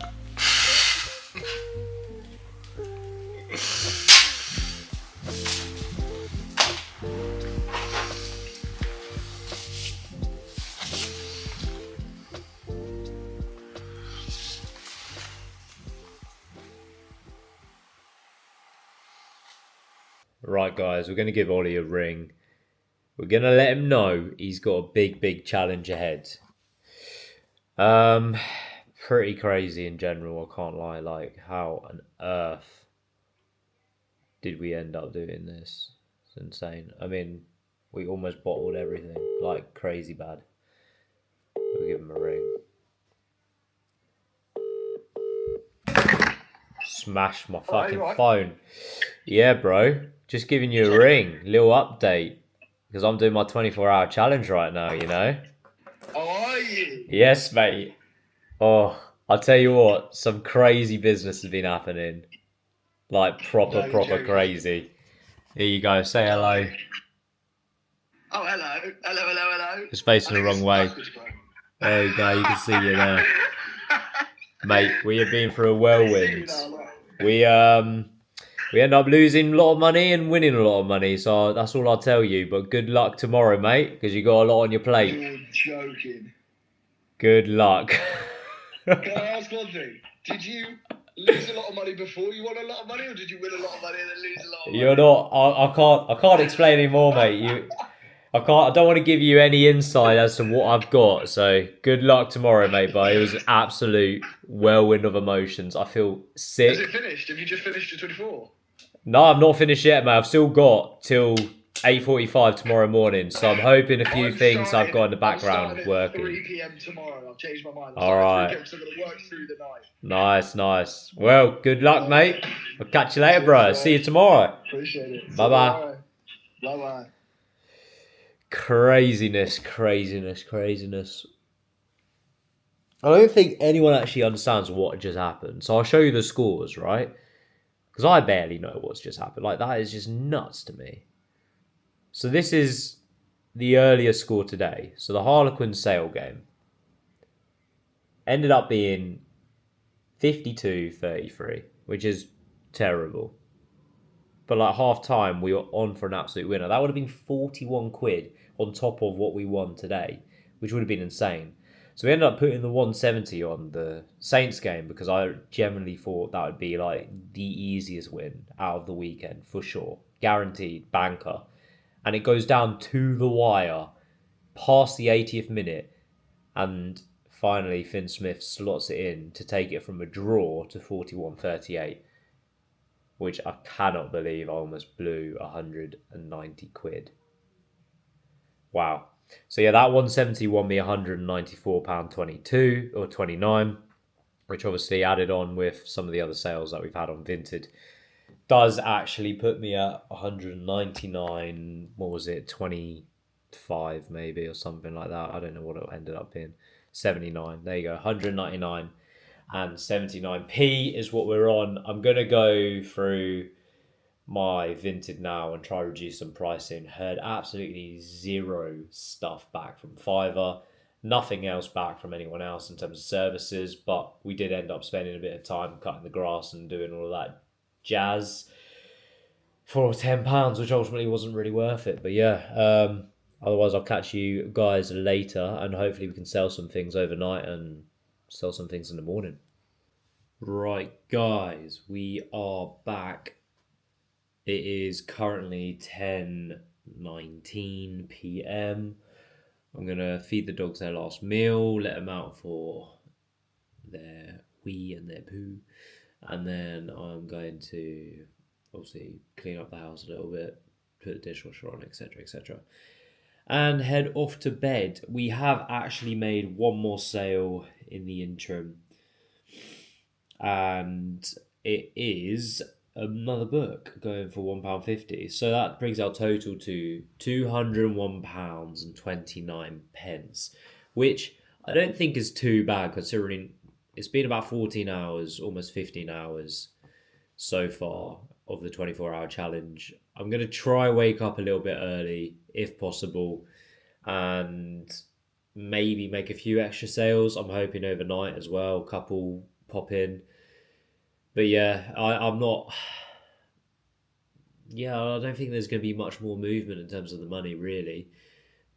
A: Right, guys, we're going to give Ollie a ring. We're going to let him know he's got a big challenge ahead. Pretty crazy in general, I can't lie. Like, how on earth did we end up doing this? It's insane. I mean, we almost bottled everything. Like, crazy bad. We'll give him a ring. Smashed my fucking phone. Yeah, bro. Just giving you a ring. Little update. Because I'm doing my 24-hour challenge right now, you know?
B: How are you?
A: Yes, mate. Oh, I'll tell you what. Some crazy business has been happening. Like, proper crazy. Here you go. Say hello.
B: Oh, hello. Hello.
A: Just facing the wrong way. There you go. You can see you there. Mate, we have been through a whirlwind. We end up losing a lot of money and winning a lot of money, so that's all I'll tell you. But good luck tomorrow, mate, because you got a lot on your plate.
B: You're joking.
A: Good luck.
B: Can I ask one thing? Did you lose a lot of money before you won a lot of money, or did you win a lot of money and then lose a lot of money?
A: You're not. I can't explain anymore, mate. I don't want to give you any insight as to what I've got. So good luck tomorrow, mate. But it was an absolute whirlwind of emotions. I feel sick.
B: Is it finished? Have you just finished your 24?
A: No, I've not finished yet, mate. I've still got till 8:45 tomorrow morning. So I'm hoping a few things I've got in the background working.
B: 3 p.m. tomorrow. I've changed my mind.
A: All right.
B: 3 p.m. so I'm going to work through the night.
A: Nice. Well, good luck, mate. I'll catch you later, bro. See you tomorrow.
B: Appreciate it.
A: Bye-bye.
B: Bye-bye.
A: Craziness. I don't think anyone actually understands what just happened. So I'll show you the scores, right? Because I barely know what's just happened. Like, that is just nuts to me. So this is the earlier score today. So the Harlequin sale game ended up being 52-33, which is terrible. But like half time, we were on for an absolute winner. That would have been 41 quid on top of what we won today, which would have been insane. So we ended up putting the 170 on the Saints game because I generally thought that would be like the easiest win out of the weekend for sure. Guaranteed, banker. And it goes down to the wire past the 80th minute. And finally, Finn Smith slots it in to take it from a draw to 41-38. Which I cannot believe I almost blew 190 quid. Wow. So yeah, that 170 won me £194.22 or 29, which obviously added on with some of the other sales that we've had on Vinted, does actually put me at 199, what was it, 25 maybe or something like that. I don't know what it ended up being. 79. There you go, 199 and 79p is what we're on. I'm going to go through my Vinted now and try to reduce some pricing. Heard absolutely zero stuff back from Fiverr, nothing else back from anyone else in terms of services, but we did end up spending a bit of time cutting the grass and doing all of that jazz for £10, which ultimately wasn't really worth it. But yeah, Otherwise, I'll catch you guys later, and hopefully we can sell some things overnight and sell some things in the morning. Right, guys, we are back. It is currently 10:19 p.m. I'm going to feed the dogs their last meal, let them out for their wee and their poo, and then I'm going to obviously clean up the house a little bit, put the dishwasher on, etc., etc., and head off to bed. We have actually made one more sale in the interim, and it is another book going for £1.50. So that brings our total to £201.29, which I don't think is too bad considering it's been about 14 hours, almost 15 hours so far of the 24-hour challenge. I'm going to try wake up a little bit early if possible and maybe make a few extra sales. I'm hoping overnight as well, a couple pop in. But yeah, I'm not... Yeah, I don't think there's going to be much more movement in terms of the money, really.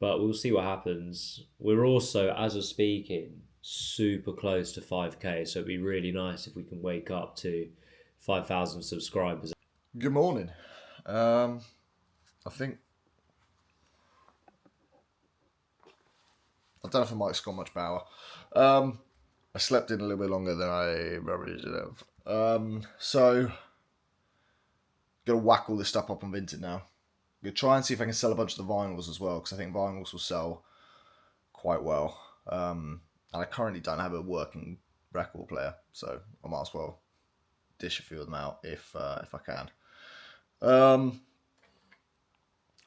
A: But we'll see what happens. We're also, as of speaking, super close to 5k, so it'd be really nice if we can wake up to 5,000 subscribers.
B: Good morning. I don't know if the mic's got much power. I slept in a little bit longer than I probably should have. So, gonna whack all this stuff up on Vinted now. Gonna try and see if I can sell a bunch of the vinyls as well, because I think vinyls will sell quite well. And I currently don't have a working record player, so I might as well dish a few of them out if I can.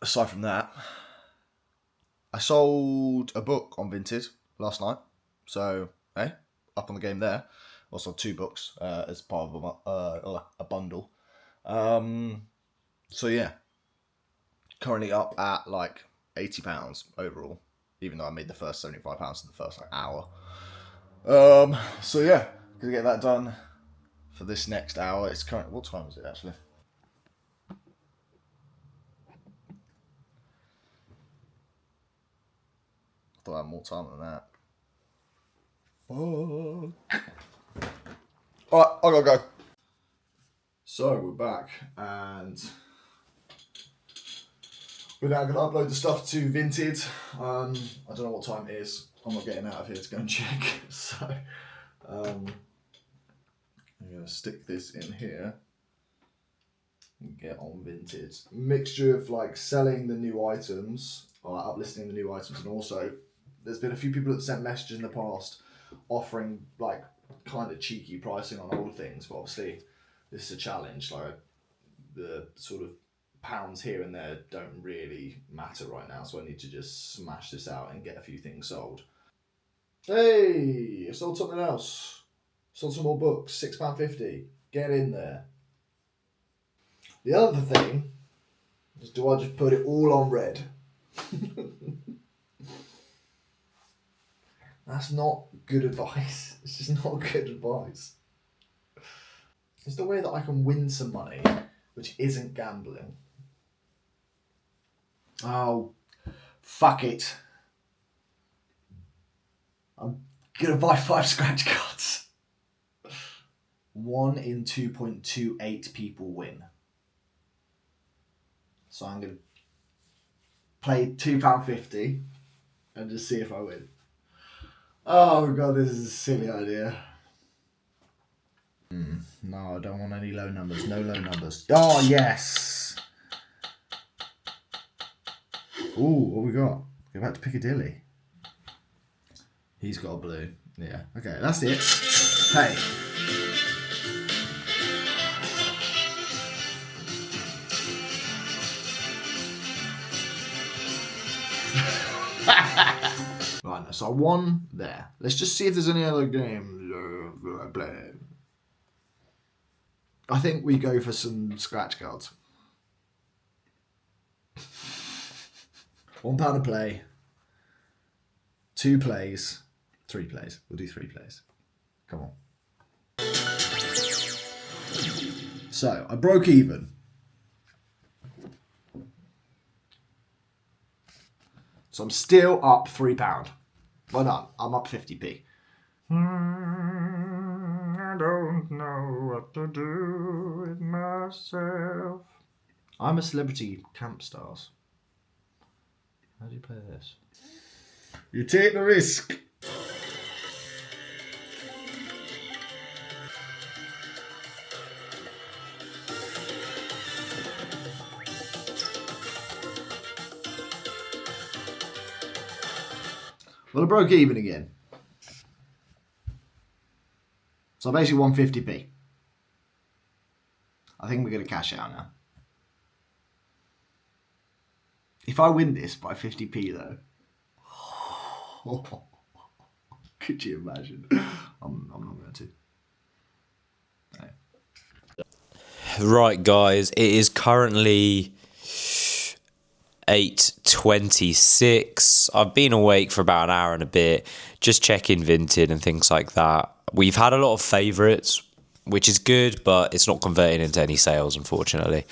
B: Aside from that, I sold a book on Vinted last night, so hey, up on the game there. Also 2 books as part of a bundle. So yeah, currently up at like £80 overall, even though I made the first £75 in the first hour. So yeah, gonna get that done for this next hour. It's current. What time is it actually? I thought I had more time than that. Fuck. Alright, I gotta go. So we're back and we're now gonna upload the stuff to Vinted. I don't know what time it is. I'm not getting out of here to go and check. So I'm gonna stick this in here and get on Vinted. Mixture of like selling the new items or uplisting the new items, and also there's been a few people that sent messages in the past offering like kind of cheeky pricing on old things, but obviously this is a challenge. Like the sort of pounds here and there don't really matter right now, so I need to just smash this out and get a few things sold. Hey, I sold something else. Sold some more books, £6.50. Get in there. The other thing is, do I just put it all on red? That's not good advice. It's just not good advice. It's the way that I can win some money, which isn't gambling. Oh, fuck it. I'm gonna buy 5 scratch cards. 1 in 2.28 people win. So I'm gonna play £2.50 and just see if I win. Oh god, this is a silly idea. No, I don't want any low numbers. No low numbers. Oh, yes. Ooh, what we got? Go back to Piccadilly. He's got a blue. Yeah, okay, that's it. Hey. Right, so I won there. Let's just see if there's any other games I play. I think we go for some scratch cards. £1 a play. 2 plays. 3 plays. We'll do 3 plays. Come on. So, I broke even. So I'm still up £3. Well, no, I'm up 50p. I don't know what to do with myself. I'm a celebrity camp stars. How do you play this? You take the risk. Well, I broke even again. So I basically won 50p. I think we're going to cash out now. If I win this by 50p though, could you imagine? I'm not going to. No.
A: Right, guys, it is currently 8:26. I've been awake for about an hour and a bit, just checking Vinted and things like that. We've had a lot of favourites, which is good, but it's not converting into any sales, unfortunately.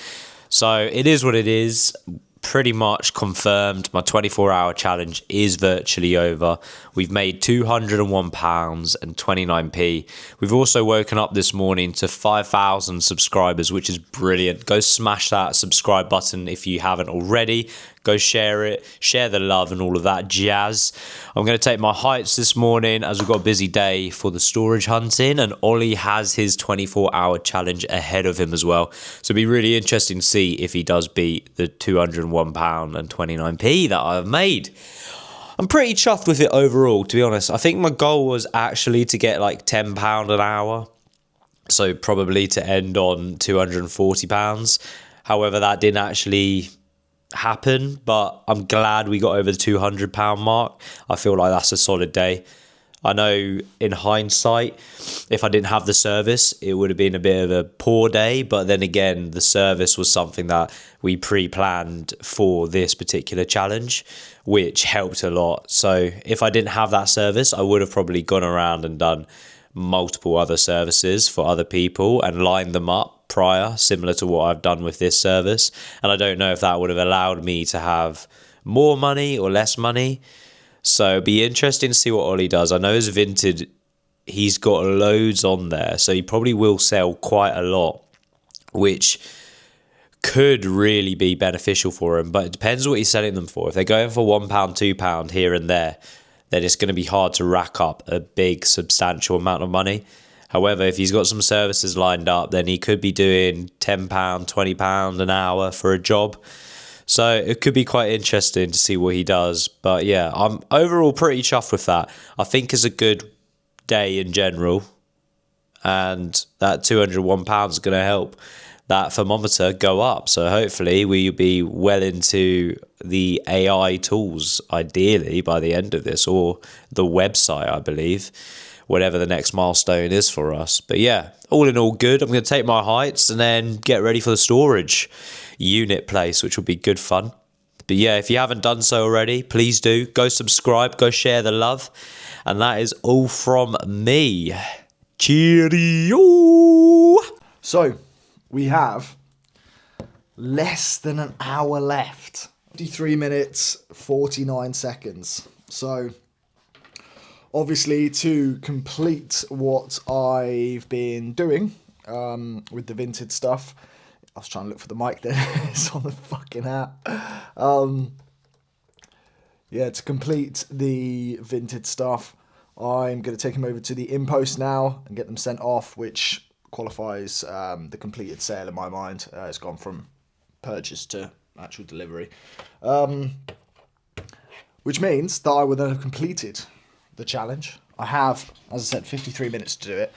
A: So it is what it is. Pretty much confirmed my 24-hour challenge is virtually over. We've made £201.29. We've also woken up this morning to 5,000 subscribers, which is brilliant. Go smash that subscribe button if you haven't already. Go share it, share the love and all of that jazz. I'm going to take my heights this morning as we've got a busy day for the storage hunting, and Ollie has his 24-hour challenge ahead of him as well. So it'll be really interesting to see if he does beat the £201.29 that I've made. I'm pretty chuffed with it overall, to be honest. I think my goal was actually to get like £10 an hour. So probably to end on £240. However, that didn't actually happen, but I'm glad we got over the £200 mark. I feel like that's a solid day. I know in hindsight, if I didn't have the service, it would have been a bit of a poor day, but then again, the service was something that we pre-planned for this particular challenge, which helped a lot. So if I didn't have that service, I would have probably gone around and done multiple other services for other people and lined them up prior, similar to what I've done with this service. And I don't know if that would have allowed me to have more money or less money. So it'd be interesting to see what Ollie does. I know his Vinted, he's got loads on there, so he probably will sell quite a lot, which could really be beneficial for him. But it depends what he's selling them for. If they're going for £1, £2 here and there, then it's going to be hard to rack up a big, substantial amount of money. However, if he's got some services lined up, then he could be doing £10, £20 an hour for a job. So it could be quite interesting to see what he does. But yeah, I'm overall pretty chuffed with that. I think it's a good day in general. And that £201 is going to help that thermometer go up. So hopefully we'll be well into the AI tools, ideally, by the end of this, or the website, I believe. Whatever the next milestone is for us. But yeah, all in all good. I'm going to take my heights and then get ready for the storage unit place, which will be good fun. But yeah, if you haven't done so already, please do. Go subscribe, go share the love. And that is all from me. Cheerio!
B: So, we have less than an hour left. 53 minutes, 49 seconds. So, obviously, to complete what I've been doing with the Vinted stuff, I was trying to look for the mic there. It's on the fucking app. Yeah, to complete the Vinted stuff, I'm going to take them over to the InPost now and get them sent off, which qualifies the completed sale in my mind. It's gone from purchase to actual delivery. Which means that I will then have completed the challenge. I have, as I said, 53 minutes to do it.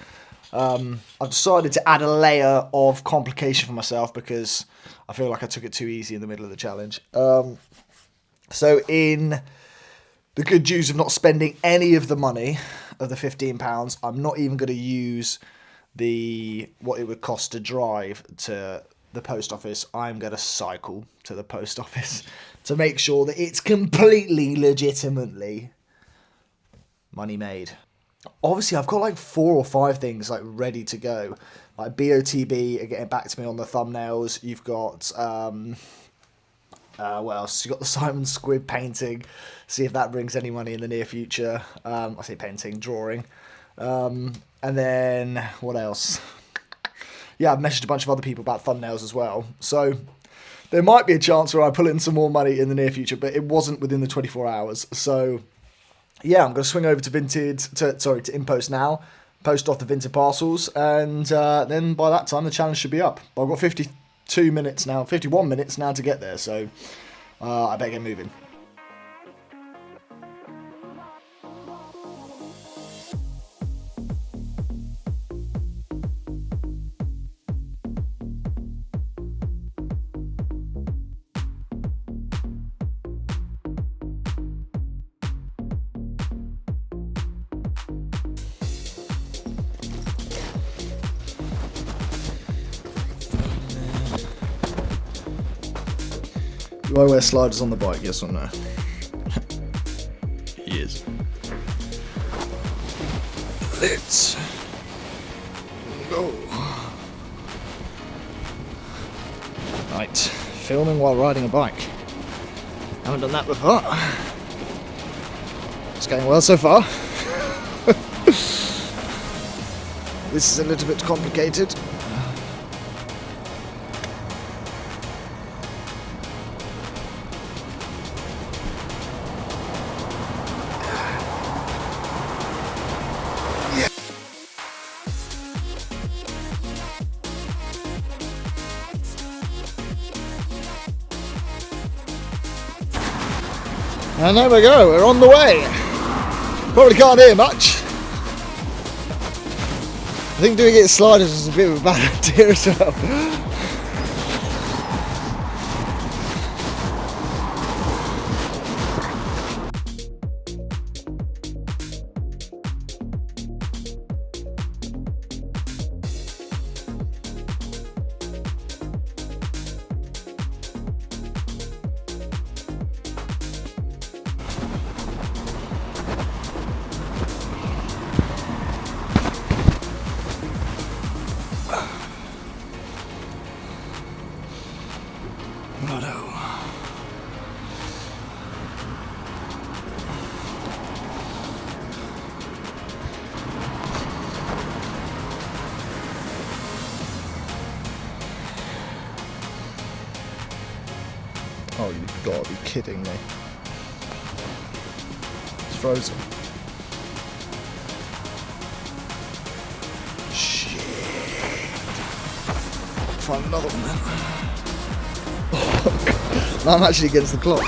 B: I've decided to add a layer of complication for myself because I feel like I took it too easy in the middle of the challenge. So in the good news of not spending any of the money of the £15, I'm not even going to use what it would cost to drive to the post office. I'm going to cycle to the post office to make sure that it's completely legitimately money made. Obviously, I've got like 4 or 5 things like ready to go. Like BOTB are getting back to me on the thumbnails. You've got What else? You got the Simon Squid painting. See if that brings any money in the near future. I say painting, drawing. And then what else? Yeah, I've messaged a bunch of other people about thumbnails as well. So there might be a chance where I pull in some more money in the near future, but it wasn't within the 24 hours. So yeah, I'm going to swing over to to Impost now, post off the Vinted parcels, and then by that time the challenge should be up. But I've got 51 minutes now to get there, so I better get moving. Do I wear sliders on the bike, yes or no? Yes. Let's go. Right, filming while riding a bike. Haven't done that before. It's going well so far. This is a little bit complicated. And there we go, we're on the way. Probably can't hear much. I think doing it in sliders was a bit of a bad idea as well. Oh, you've got to be kidding me. It's frozen. Shit. Find another one then. Oh, I'm actually against the clock.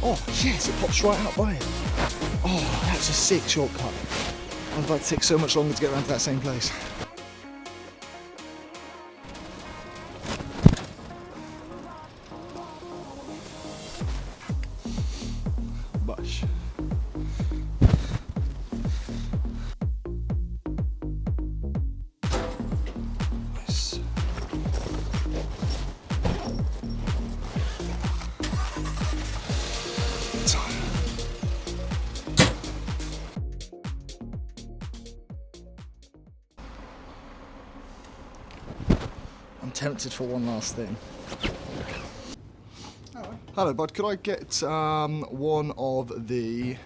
B: Oh, yes, it pops right out by it. Oh, that's a sick shortcut. I was about to take so much longer to get around to that same place. Bush. Nice. I'm tempted for one last thing. Hello, bud. Could I get one of the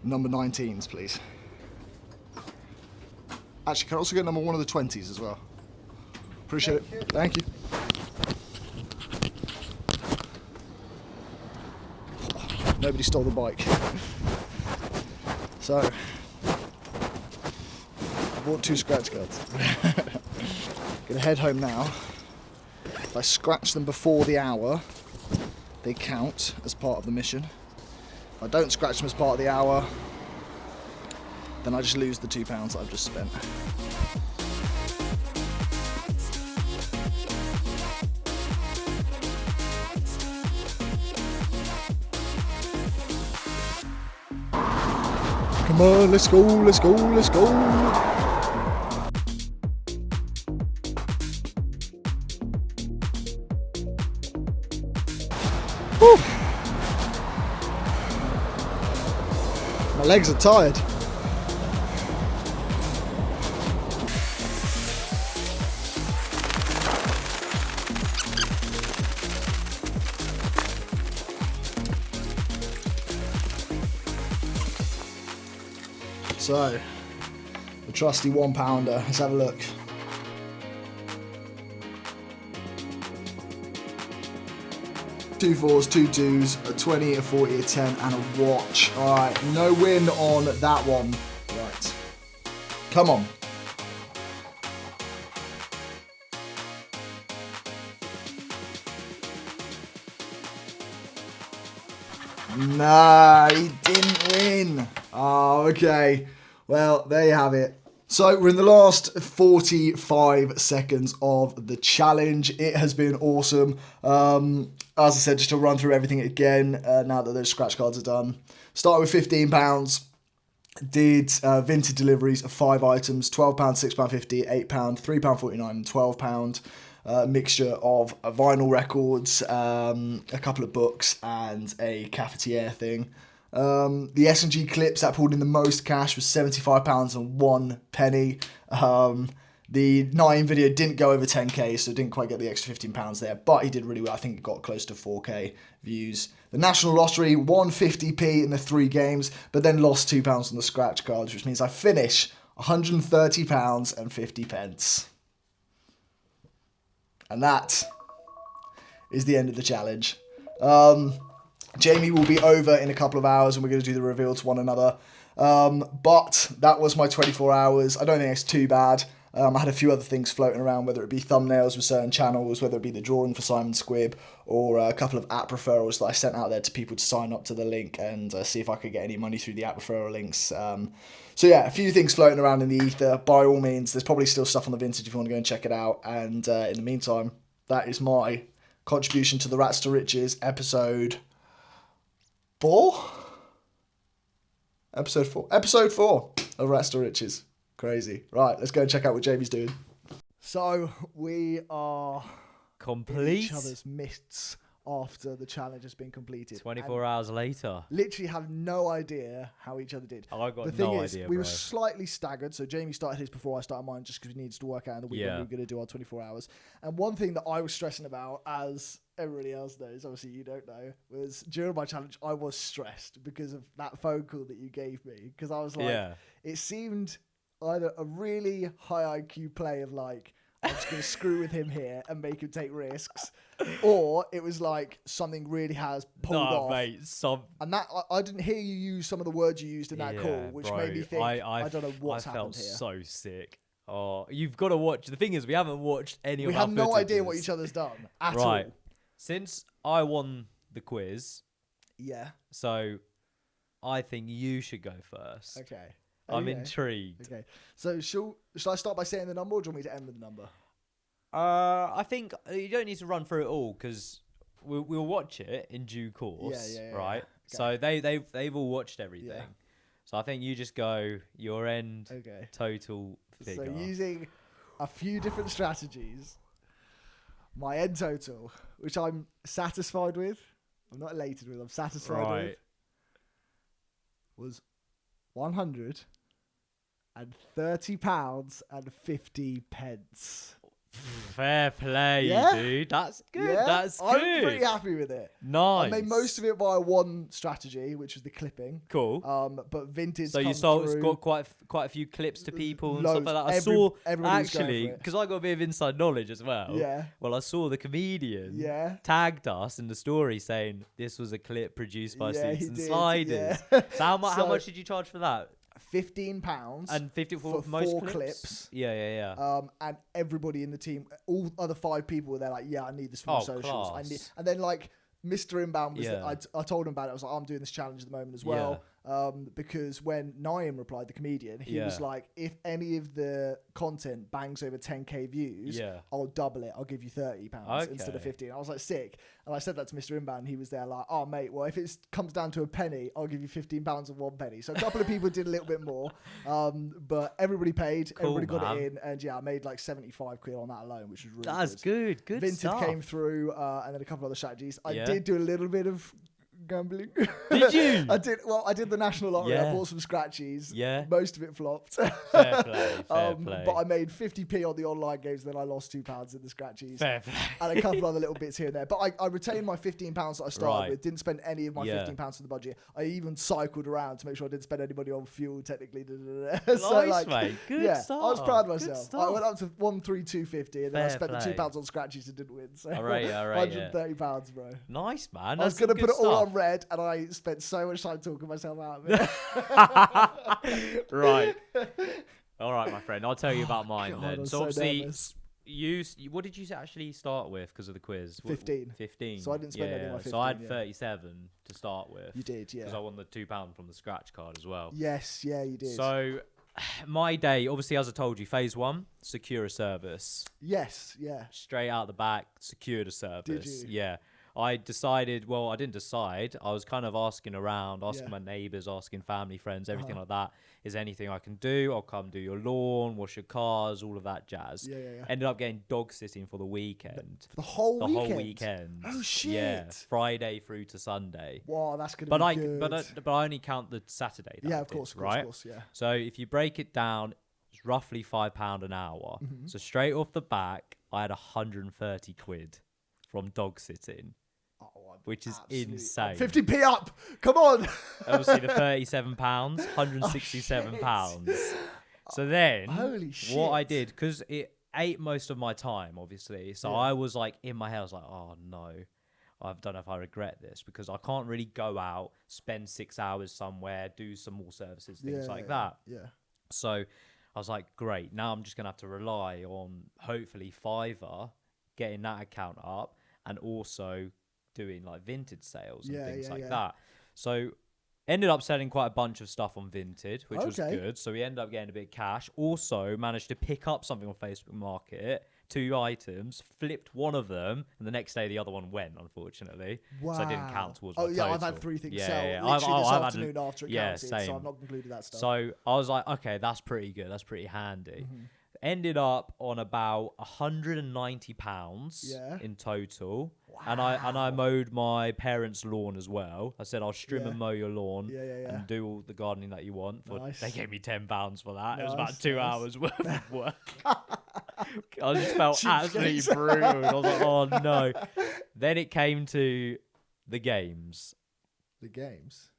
B: number 19s, please? Actually, can I also get number one of the 20s as well? Appreciate it. Thank you. Nobody stole the bike. So, I bought 2 scratch cards. Gonna head home now. If I scratch them before the hour, they count as part of the mission. If I don't scratch them as part of the hour, then I just lose the £2 that I've just spent. Come on, let's go, let's go, let's go. My legs are tired. So, the trusty £1. Let's have a look. Two fours, two twos, a 20, a 40, a 10, and a watch. Alright, no win on that one. Right. Come on. Nah, he didn't win. Oh, okay. Well, there you have it. So we're in the last 45 seconds of the challenge. It has been awesome. As I said, just to run through everything again, now that those scratch cards are done. Started with £15. Did vintage deliveries of 5 items, £12, £6.50, £8, £3.49 and £12. Mixture of vinyl records, a couple of books and a cafetiere thing. The S&G clips that pulled in the most cash was £75 and 1 penny. The 9 video didn't go over 10k, so didn't quite get the extra £15 there, but he did really well. I think it got close to 4k views. The National Lottery won 50p in the 3 games, but then lost £2 on the scratch cards, which means I finish £130 and 50 pence. And that is the end of the challenge. Jamie will be over in a couple of hours and we're going to do the reveal to one another. But that was my 24 hours. I don't think it's too bad. I had a few other things floating around, whether it be thumbnails with certain channels, whether it be the drawing for Simon Squibb, or a couple of app referrals that I sent out there to people to sign up to the link and see if I could get any money through the app referral links. So yeah, a few things floating around in the ether. By all means, there's probably still stuff on the vintage if you want to go and check it out. And in the meantime, that is my contribution to the Rats to Riches episode 4? Episode 4. Episode 4 of Rats to Riches. Crazy. Right, let's go and check out what Jamie's doing. So, we are
A: complete
B: in each other's midst after the challenge has been completed.
A: 24 hours later.
B: Literally have no idea how each other did.
A: Oh, I got
B: the thing
A: no
B: is,
A: idea,
B: we
A: bro.
B: were slightly staggered. So Jamie started his before I started mine just because we needed to work out in the week when we were going to do our 24 hours. And one thing that I was stressing about, as everybody else knows, obviously you don't know, was during my challenge, I was stressed because of that phone call that you gave me. Because I was like, it seemed either a really high IQ play of like, I'm just going to screw with him here and make him take risks. Or it was like something really has pulled off.
A: Mate,
B: and that I didn't hear you use some of the words you used in that call, which made me think, I don't know what's happened here.
A: I felt so sick. Oh, you've got to watch. The thing is, we haven't watched any of our
B: We have no
A: footages.
B: idea what each other's done at all.
A: Since I won the quiz.
B: Yeah.
A: So I think you should go first.
B: Okay.
A: I'm intrigued.
B: Okay. So shall I start by saying the number or do you want me to end with the number?
A: I think you don't need to run through it all because we'll watch it in due course.
B: Yeah,
A: right.
B: Yeah. Okay.
A: So they've all watched everything. Yeah. So I think you just go your end total figure.
B: So using a few different strategies, my end total, which I'm satisfied with, I'm not elated with, I'm satisfied with, was £130 and 50 pence.
A: Fair play, dude. That's good.
B: Yeah?
A: That's good.
B: I'm pretty happy with it.
A: Nice.
B: I made most of it via one strategy, which was the clipping.
A: Cool.
B: But vintage.
A: So you got quite a few clips to people and stuff like that. I saw actually because I got a bit of inside knowledge as well.
B: Yeah.
A: Well, I saw the comedian tagged us in the story saying this was a clip produced by Seats and Sliders.
B: Yeah.
A: So how much did you charge for that?
B: £15
A: and 50 for most
B: 4 clips.
A: Yeah.
B: And everybody in the team, all other 5 people were there like, I need this for my socials. And then like Mr. Inbound was I told him about it. I was like, I'm doing this challenge at the moment as well. because when Naeem replied, the comedian, he was like, if any of the content bangs over 10k views, I'll double it. I'll give you £30 instead of 15. I was like, sick. And I said that to Mr. Inbound. He was there like, oh, mate, well, if it comes down to a penny, I'll give you £15 of 1 penny. So a couple of people did a little bit more, but everybody paid. Cool, everybody got it in. And I made like 75 quid on that alone, which was really good.
A: Good
B: Vinted
A: stuff.
B: came through, and then a couple of other strategies. I did do a little bit of gambling.
A: Did you?
B: I did the national lottery. I bought some scratchies. Most of it flopped.
A: Fair play.
B: But I made 50p on the online games, then I lost £2 in the scratchies.
A: Fair play.
B: And a couple other little bits here and there. But I retained my £15 that I started with. Didn't spend any of my £15 for the budget. I even cycled around to make sure I didn't spend any money on fuel, technically.
A: Nice, mate. Good stuff.
B: I was proud of myself. I went up to 132.50 and then I spent the £2 on scratchies and didn't win. So
A: all right,
B: £130, bro.
A: Nice, man.
B: I was going to put it all on red, and I spent so much time talking myself out of it.
A: Right. All right, my friend. I'll tell you about mine then.
B: I'm
A: So
B: so
A: obviously,
B: nervous.
A: what did you actually start with because of the quiz?
B: 15.
A: 15.
B: So I didn't spend any of my 15.
A: So I had 37 to start with.
B: You did, yeah.
A: Because I won the £2 from the scratch card as well.
B: Yes, yeah, you did.
A: So my day, obviously, as I told you, phase 1, secure a service.
B: Yes, yeah.
A: Straight out the back, secured a service.
B: Did you?
A: Yeah. I decided, well, I didn't decide. I was kind of asking around, asking my neighbours, asking family, friends, everything like that. Is there anything I can do? I'll come do your lawn, wash your cars, all of that jazz.
B: Yeah.
A: Ended up getting dog sitting for the weekend.
B: For the whole weekend?
A: The whole weekend.
B: Oh, shit.
A: Yeah, Friday through to Sunday.
B: Wow, that's going to be good.
A: But I only count the Saturday.
B: Yeah, of course, yeah.
A: So if you break it down, it's roughly £5 an hour. So straight off the back, I had 130 quid from dog sitting. Which is insane.
B: 50p up. Come on.
A: Obviously, the £37, £167. So then,
B: holy shit.
A: What I did, because it ate most of my time, obviously. So I was like, in my head, I was like, oh no, I don't know if I regret this because I can't really go out, spend 6 hours somewhere, do some more services, things like that.
B: Yeah.
A: So I was like, great. Now I'm just going to have to rely on hopefully Fiverr, getting that account up, and also doing like Vinted sales and things like that. So ended up selling quite a bunch of stuff on Vinted, which was good. So we ended up getting a bit of cash. Also managed to pick up something on Facebook Market, 2 items, flipped one of them, and the next day the other one went, unfortunately.
B: Wow.
A: So I didn't count towards my total.
B: I've had 3 things sell. Literally this afternoon after it counted,
A: same.
B: so I've not concluded that stuff.
A: So I was like, okay, that's pretty good. That's pretty handy. Ended up on about £190 in total. Wow. And I mowed my parents' lawn as well. I said, I'll trim and mow your lawn and do all the gardening that you want. They gave me £10 for that. It was about 2 hours worth of work. I just felt absolutely brutal. I was like, oh no. Then it came to the games.
B: The games?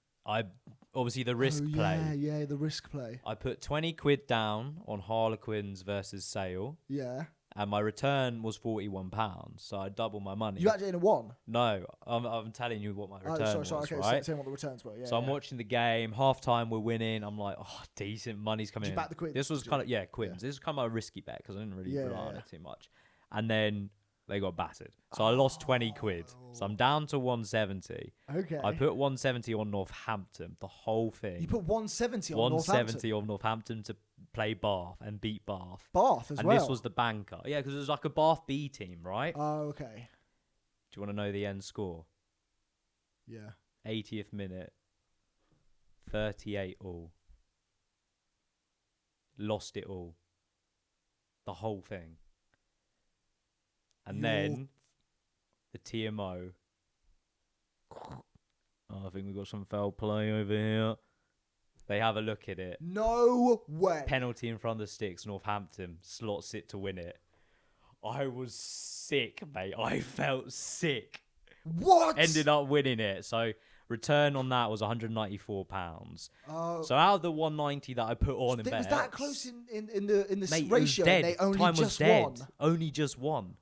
A: Obviously the risk play.
B: Yeah, the risk play.
A: I put 20 quid down on Harlequins versus Sale.
B: Yeah.
A: And my return was £41, so I doubled my money.
B: You actually won?
A: No, I'm telling you what my return was,
B: okay,
A: right?
B: So what the returns were. Yeah,
A: so I'm watching the game, half time we're winning. I'm like, oh, decent money's coming in.
B: Did you back the Quins?
A: This was kind of, Quins. This was kind of a risky bet because I didn't really rely on it too much. And then they got battered. So I lost 20 quid. So I'm down to 170.
B: Okay.
A: I put 170 on Northampton, the whole thing.
B: You put 170 on
A: 170 on Northampton to play Bath and beat Bath.
B: Bath as well?
A: And this was the banker. Yeah, because it was like a Bath B team, right?
B: Oh, okay.
A: Do you want to know the end score?
B: Yeah.
A: 80th minute. 38 all. Lost it all. The whole thing. And then the TMO. Oh, I think we've got some foul play over here. They have a look at it.
B: No way.
A: Penalty in front of the sticks. Northampton slots it to win it. I was sick, mate. I felt sick.
B: What?
A: Ended up winning it. So return on that was £194. So out of the 190 that I put on in bet,
B: was that close in the
A: mate,
B: ratio?
A: It was dead.
B: They only
A: Time
B: just
A: was dead.
B: won.
A: Only just won.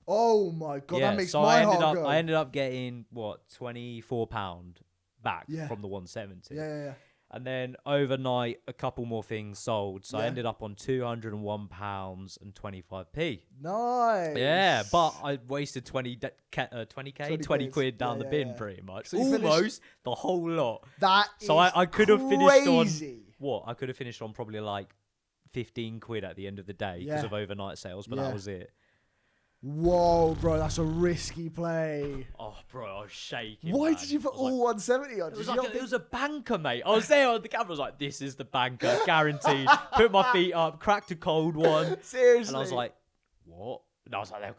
B: Oh my god, that makes
A: so
B: my heart go.
A: I ended up getting what £24 back from the 170.
B: Yeah.
A: And then overnight, a couple more things sold. So I
B: Yeah.
A: ended up on £201 and 25p.
B: Nice.
A: Yeah, but I wasted 20 quid down the bin
B: yeah.
A: pretty much.
B: So you finished-
A: Almost the whole lot.
B: That
A: So
B: is
A: I could have finished on
B: crazy.
A: what? I could have finished on probably like 15 quid at the end of the day because
B: Yeah.
A: of overnight sales, but
B: Yeah.
A: that was it.
B: Whoa, bro, that's a risky play.
A: Oh, bro, I was shaking.
B: Why
A: man.
B: did you put
A: I was
B: all 170 on?
A: It was,
B: Did you
A: like
B: not
A: it was a banker, mate. I was there on the camera. I was like, this is the banker, guaranteed. Put my feet up, cracked a cold one.
B: Seriously?
A: And I was like, what? And I was like, they'll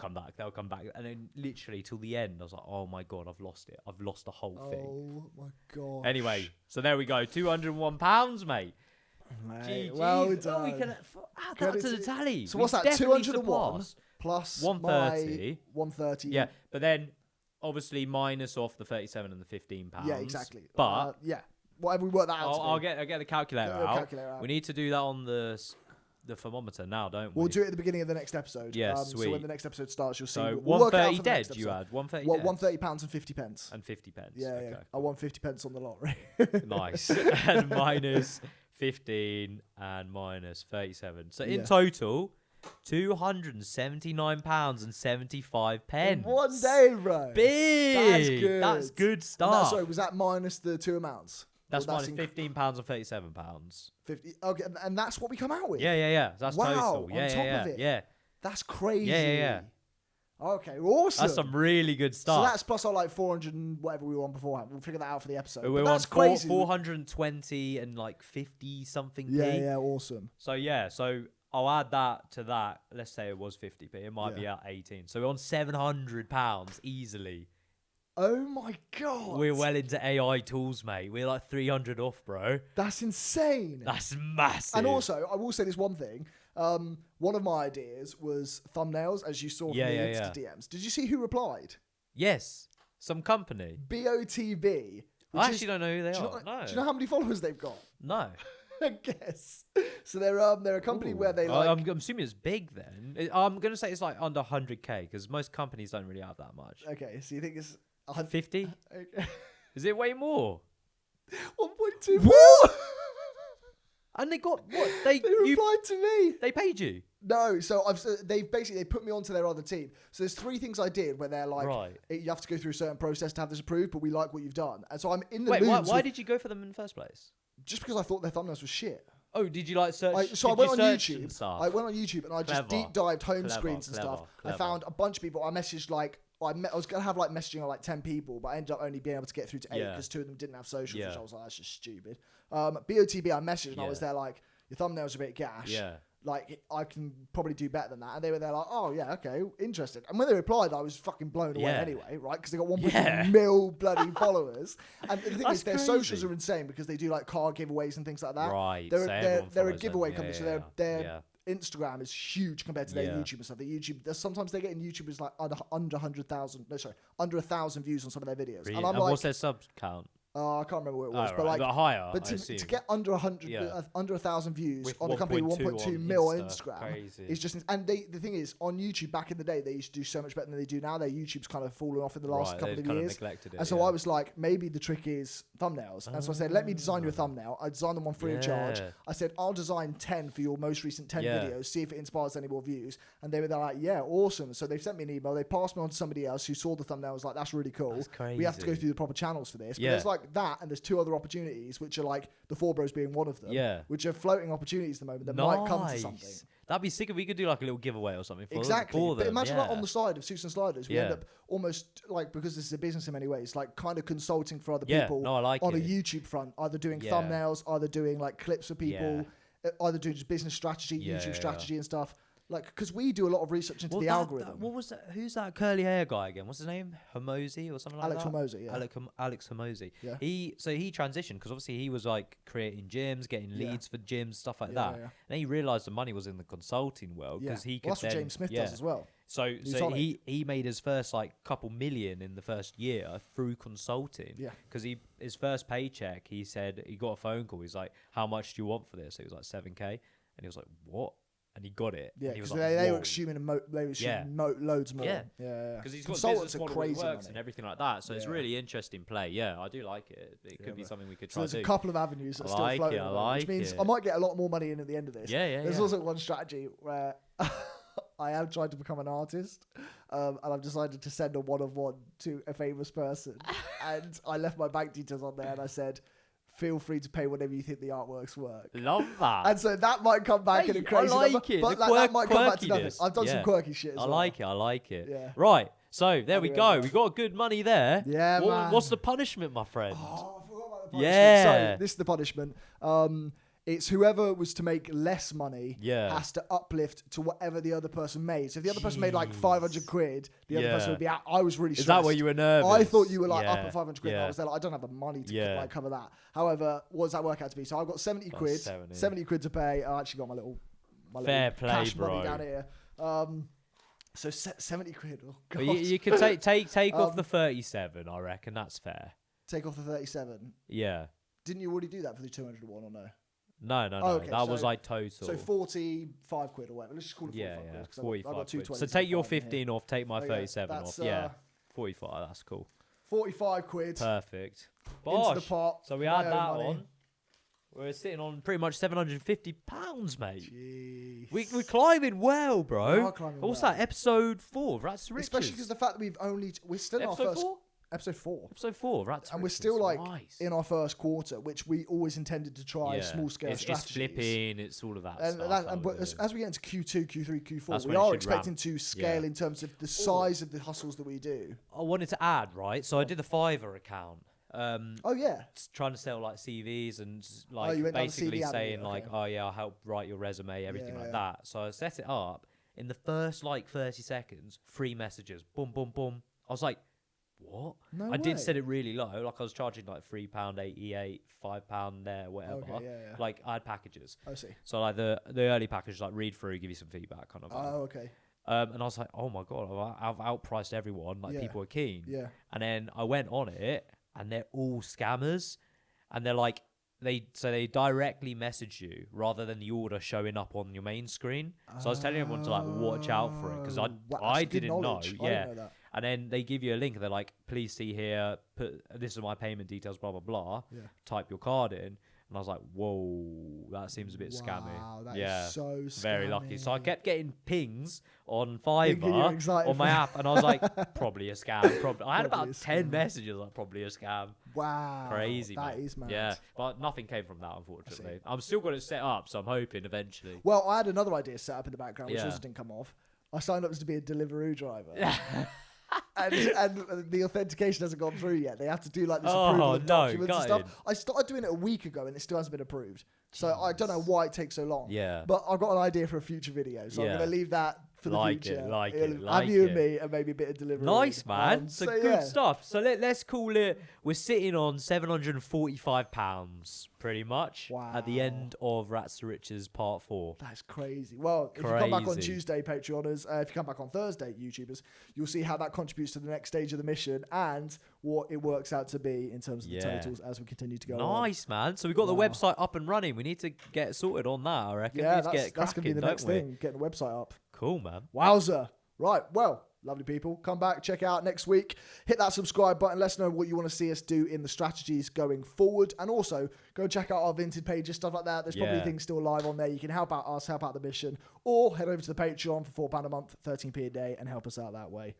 A: come back. And then literally till the end, I was like, oh my God, I've lost it. I've lost the whole thing.
B: Oh my God.
A: Anyway, so there we go. £201, mate.
B: Mate,
A: GG's.
B: well
A: Oh,
B: done.
A: we can add that
B: Credit
A: to the tally.
B: So what's
A: We
B: that?
A: definitely
B: 201
A: surpassed.
B: plus
A: 130.
B: my 130.
A: Yeah, but then obviously minus off the 37 and the £15.
B: Yeah, exactly.
A: But
B: yeah, whatever we work that out.
A: I'll get the calculator
B: Get the
A: out.
B: calculator out.
A: We need to do that on the thermometer now, don't we?
B: We'll do it at the beginning of the next episode.
A: Yeah,
B: So when
A: sweet.
B: the next episode starts, you'll see.
A: So
B: we'll work it out
A: 130
B: for the next
A: dead. You
B: episode.
A: had 130.
B: What?
A: dead.
B: £130 and 50 pence.
A: And 50 pence.
B: Yeah,
A: okay.
B: yeah. I won 50 pence on the lottery.
A: Nice. And minus 15 and minus 37. So in
B: Yeah.
A: total, £279 and 75 pence.
B: In one day, bro.
A: Big.
B: That's good.
A: That's good
B: And
A: stuff.
B: sorry, was that minus the two amounts?
A: That's
B: Or
A: minus
B: in-
A: £15 and £37.
B: 50. Okay, and that's what we come out with.
A: Yeah. That's
B: wow,
A: total. Yeah,
B: on top
A: yeah,
B: of it.
A: yeah.
B: That's crazy.
A: Yeah.
B: Okay, awesome.
A: That's some really good stuff.
B: So that's plus our like 400 and whatever we were on beforehand. We'll figure that out for the episode.
A: We
B: But
A: were on
B: that's crazy.
A: 420 and like 50 something.
B: Yeah, awesome.
A: So so I'll add that to that. Let's say it was 50p. It might be at 18. So we're on £700 easily.
B: Oh my God.
A: We're well into AI tools, mate. We're like 300 off, bro.
B: That's insane.
A: That's massive.
B: And also, I will say this one thing. One of my ideas was thumbnails, as you saw from the Insta DMs. Did you see who replied?
A: Yes. Some company.
B: BOTB.
A: I actually don't know who they
B: do you
A: are.
B: know,
A: No.
B: Do you know how many followers they've got?
A: No.
B: I guess. So they're a company where they like.
A: I'm assuming it's big then. I'm going to say it's like under 100k because most companies don't really have that much.
B: Okay, so you think it's
A: 50?
B: Okay.
A: Is it way more?
B: 1.2
A: What? And they got what?
B: They replied to me.
A: They paid you?
B: No, so they put me onto their other team. So there's 3 things I did where they're like,
A: Right.
B: You have to go through a certain process to have this approved, but we like what you've done. And so I'm in the
A: Wait,
B: moods
A: why
B: with-
A: did you go for them in the first place?
B: just because I thought their thumbnails were shit.
A: Oh, did you like search?
B: So I
A: did
B: went
A: you
B: on
A: search
B: YouTube.
A: and stuff?
B: I went on YouTube and I just
A: Clever.
B: deep dived home
A: Clever,
B: screens and
A: clever,
B: stuff. I
A: clever.
B: found a bunch of people. I messaged like I was gonna have like messaging on like 10 people, but I ended up only being able to get through to 8
A: Yeah.
B: because 2 of them didn't have socials,
A: Yeah.
B: which I was like, that's just stupid. BOTB, I messaged and I
A: Yeah.
B: was there like, your thumbnails are a bit gash.
A: Yeah.
B: Like I can probably do better than that, and they were there like, oh yeah, okay, interested. And when they replied, I was fucking blown away
A: Yeah.
B: anyway, right? Because they got 1.2
A: Yeah.
B: mil bloody followers. And the thing
A: That's
B: is, their socials
A: crazy.
B: are insane because they do like car giveaways and things like that.
A: Right,
B: They're
A: so everyone
B: they're a
A: follows them.
B: giveaway
A: Yeah,
B: company, so
A: yeah,
B: their
A: yeah.
B: Instagram is huge compared to their
A: Yeah.
B: YouTube and stuff. Their YouTube, sometimes they're getting YouTubers like under 100,000. No, sorry, under 1,000 views on some of their videos.
A: Really?
B: And I'm
A: And
B: like,
A: what's their sub count?
B: I can't remember what it was,
A: Oh,
B: but
A: right.
B: like
A: But higher,
B: But
A: I
B: to
A: assume.
B: get under 100,
A: Yeah.
B: under 1,000 views
A: With
B: on a company with
A: 1.2
B: 1.2
A: on
B: mil on
A: Insta,
B: Instagram
A: crazy.
B: is just. And the thing is, on YouTube back in the day, they used to do so much better than they do now. Their YouTube's kind of fallen off in the last
A: Right,
B: couple
A: they've
B: of
A: kind of
B: years.
A: neglected it,
B: And so
A: yeah.
B: I was like, maybe the trick is thumbnails. And so I said, let me design you a thumbnail. I designed them one free of charge.
A: Yeah.
B: I said, I'll design 10 for your most recent 10
A: Yeah.
B: videos. See if it inspires any more views. And they were like, yeah, awesome. So they sent me an email. They passed me on to somebody else who saw the thumbnail. Was like, that's really cool.
A: That's
B: We have to go
A: crazy.
B: through the proper channels for this. But
A: Yeah.
B: there's like that, and there's 2 other opportunities, which are like the Four Bros being one of them.
A: Yeah.
B: Which are floating opportunities at the moment that might come to something.
A: That'd be sick if we could do like a little giveaway or something. For
B: Exactly.
A: For
B: But
A: them.
B: imagine like
A: yeah.
B: on the side of Suits and Sliders, we
A: Yeah.
B: end up almost like, because this is a business in many ways, like kind of consulting for other
A: Yeah,
B: people
A: no, I like
B: on a
A: it.
B: YouTube front, either doing
A: Yeah.
B: thumbnails, either doing like clips for people, either doing just business strategy,
A: Yeah,
B: YouTube
A: yeah,
B: strategy and stuff. Like, because we do a lot of research into
A: Well,
B: the
A: that-
B: algorithm.
A: what was that? Who's that curly hair guy again? What's his name? Hermosi or something like
B: Alex
A: that?
B: Hormozi, yeah.
A: Alex Hermosi.
B: Yeah.
A: He transitioned because obviously he was like creating gyms, getting
B: Yeah.
A: leads for gyms, stuff like
B: Yeah,
A: that.
B: yeah, yeah.
A: And then he realized the money was in the consulting world
B: Yeah.
A: because he could
B: Well, that's what
A: then-
B: James Smith
A: yeah.
B: does as well.
A: So
B: He's on it.
A: he made his first like couple million in the first year through consulting.
B: Yeah.
A: Because his first paycheck, he said he got a phone call. He's like, "How much do you want for this?" It was like 7k, and he was like, "What?" and he got it.
B: Yeah,
A: and he was
B: because
A: like,
B: they were
A: "Whoa."
B: assuming loads more.
A: Yeah.
B: Yeah.
A: Because he's got a
B: Consultants
A: business
B: are
A: model that
B: crazy
A: works
B: money.
A: and everything like that. So it's
B: Yeah.
A: really interesting play. Yeah, I do like it. It could be something we could
B: So
A: try
B: there's
A: to
B: a
A: do.
B: couple of avenues that are
A: I
B: still
A: like
B: floating
A: it, I
B: around, which
A: like
B: means
A: it.
B: I might get a lot more money in at the end of this.
A: Yeah.
B: There's also one strategy where I am trying to become an artist, and I've decided to send a one-on-one to a famous person, and I left my bank details on there, and I said, feel free to pay whatever you think the artworks work.
A: Love that.
B: And so that might come back in a crazy
A: I like
B: number,
A: it.
B: but
A: The
B: that might come back to nothing.
A: quirkiness.
B: I've done some
A: Yeah.
B: quirky shit as
A: I
B: well.
A: like it.
B: Yeah.
A: Right. So there we
B: Anyway,
A: go.
B: yeah.
A: We got good money there.
B: Yeah, man.
A: What's the punishment, my friend?
B: Oh, I forgot about the punishment.
A: Yeah.
B: So this is the punishment. It's whoever was to make less money has to uplift to whatever the other person made. So if the other person made like 500 quid, the other person would be out. I was really stressed.
A: Is that why you were nervous?
B: I thought you were like up
A: Yeah.
B: at 500 quid. And I was there like, I don't have the money to like cover that. However, what does that work out to be? So I've got 70 quid. 70 quid to pay. I actually got my little
A: Fair play,
B: cash
A: bro.
B: money down here. So 70 quid. Oh god.
A: Well, you can take off the 37. I reckon that's fair.
B: Take off the 37.
A: Yeah.
B: Didn't you already do that for the 201 or no?
A: No.
B: Oh, okay,
A: that
B: so-
A: was like total.
B: So 45 quid or whatever. Let's just call it 45 quid. 'cause I've
A: 45
B: got
A: quid.
B: 220,
A: So take your
B: 5 in here.
A: 15 off, take my
B: Okay,
A: 37
B: that's,
A: off. Yeah. 45, that's cool.
B: 45 quid.
A: Perfect.
B: Into
A: Bosh.
B: the pot.
A: So we
B: my
A: add that
B: own money.
A: on. We're sitting on pretty much £750, mate.
B: Jeez.
A: We're climbing well, bro.
B: We are climbing
A: What's
B: well.
A: that? Episode 4, Rats2Riches.
B: Especially because the fact that we're still in our
A: Episode
B: first
A: 4?
B: Episode 4.
A: Episode 4, Rats2Riches.
B: And we're still like
A: nice.
B: in our first quarter, which we always intended to try small scale
A: it's
B: strategies.
A: just flipping. It's all of that
B: And,
A: stuff.
B: but as we get into Q2, Q3, Q4,
A: That's
B: we
A: when it
B: are
A: should
B: expecting
A: ramp.
B: to scale in terms of the size of the hustles that we do.
A: I wanted to add, right? So I did the Fiverr account.
B: Oh yeah.
A: Trying to sell like CVs and like
B: you went down the
A: basically
B: CV avenue,
A: saying like,
B: okay.
A: oh yeah, I'll help write your resume, everything
B: Yeah,
A: like
B: yeah.
A: that. So I set it up. In the first like 30 seconds, 3 messages, boom, boom, boom. I was like, what?
B: No
A: I
B: way.
A: did set it really low. Like I was charging like £3.88, £5 there, whatever.
B: Okay, yeah.
A: Like I had packages.
B: I see.
A: So like the early package, like read through, give you some feedback, kind of.
B: Oh, okay.
A: And I was like, oh my god, I've outpriced everyone. Like
B: Yeah.
A: people are keen.
B: Yeah.
A: And then I went on it, and they're all scammers, and they're like, they directly message you rather than the order showing up on your main screen. So I was telling everyone to like watch out for it because
B: Wow, that's
A: I
B: good
A: didn't know.
B: knowledge. I
A: Yeah.
B: didn't know that.
A: And then they give you a link, and they're like, please see here. This is my payment details. Blah blah blah.
B: Yeah.
A: Type your card in. And I was like, whoa, that seems a bit scammy.
B: Wow, that is
A: yeah,
B: so
A: very lucky. So I
B: scammy.
A: kept getting pings on
B: Thinking you're
A: Fiverr
B: excited
A: on my
B: for-
A: app, and I was like, probably a scam. Probably. I had
B: Probably
A: about
B: a
A: 10
B: scam.
A: messages, like probably a scam.
B: Wow.
A: Crazy,
B: That
A: mate.
B: is mad.
A: Yeah, but nothing came from that, unfortunately. I'm still got it set up, so I'm hoping eventually.
B: Well, I had another idea set up in the background, which
A: Yeah.
B: also didn't come off. I signed up to be a Deliveroo driver. and the authentication hasn't gone through yet. They have to do like this approval of documents and
A: gutted.
B: stuff. I started doing it a week ago and it still hasn't been approved. So I don't know why it takes so long.
A: Yeah.
B: But I've got an idea for a future video. So I'm
A: Yeah.
B: going to leave that for the
A: Like
B: future.
A: it, like
B: It'll
A: it,
B: have
A: like
B: you
A: it.
B: and me and maybe a bit of Deliveroo.
A: Nice, man. So good
B: yeah.
A: stuff. So let's call it, we're sitting on £745, pretty much, at the end of Rats2Riches Part 4.
B: That's crazy. Well, if you come back on
A: Crazy.
B: Tuesday, Patreoners, if you come back on Thursday, YouTubers, you'll see how that contributes to the next stage of the mission and what it works out to be in terms of the
A: Yeah.
B: totals as we continue to go on.
A: Nice, man. So we've got the
B: Wow.
A: website up and running. We need to get sorted on that, I reckon.
B: Yeah,
A: we need to get
B: that's going to be
A: cracking,
B: the next
A: don't we?
B: thing, getting the website up.
A: Cool, man.
B: Wowza. Right, well, lovely people. Come back, check out next week. Hit that subscribe button. Let us know what you want to see us do in the strategies going forward. And also, go check out our Vinted pages, stuff like that. There's probably
A: Yeah.
B: things still live on there. You can help out us, help out the mission. Or head over to the Patreon for £4 a month, 13p a day, and help us out that way.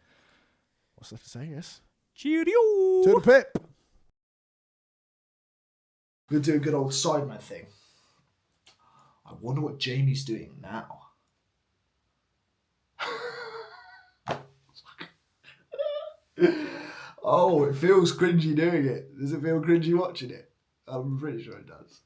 B: What's left to say, yes?
A: Cheerio!
B: To the pip! We'll do a good old Sidemen thing. I wonder what Jamie's doing now. Oh, it feels cringy doing it. Does it feel cringy watching it? I'm pretty sure it does.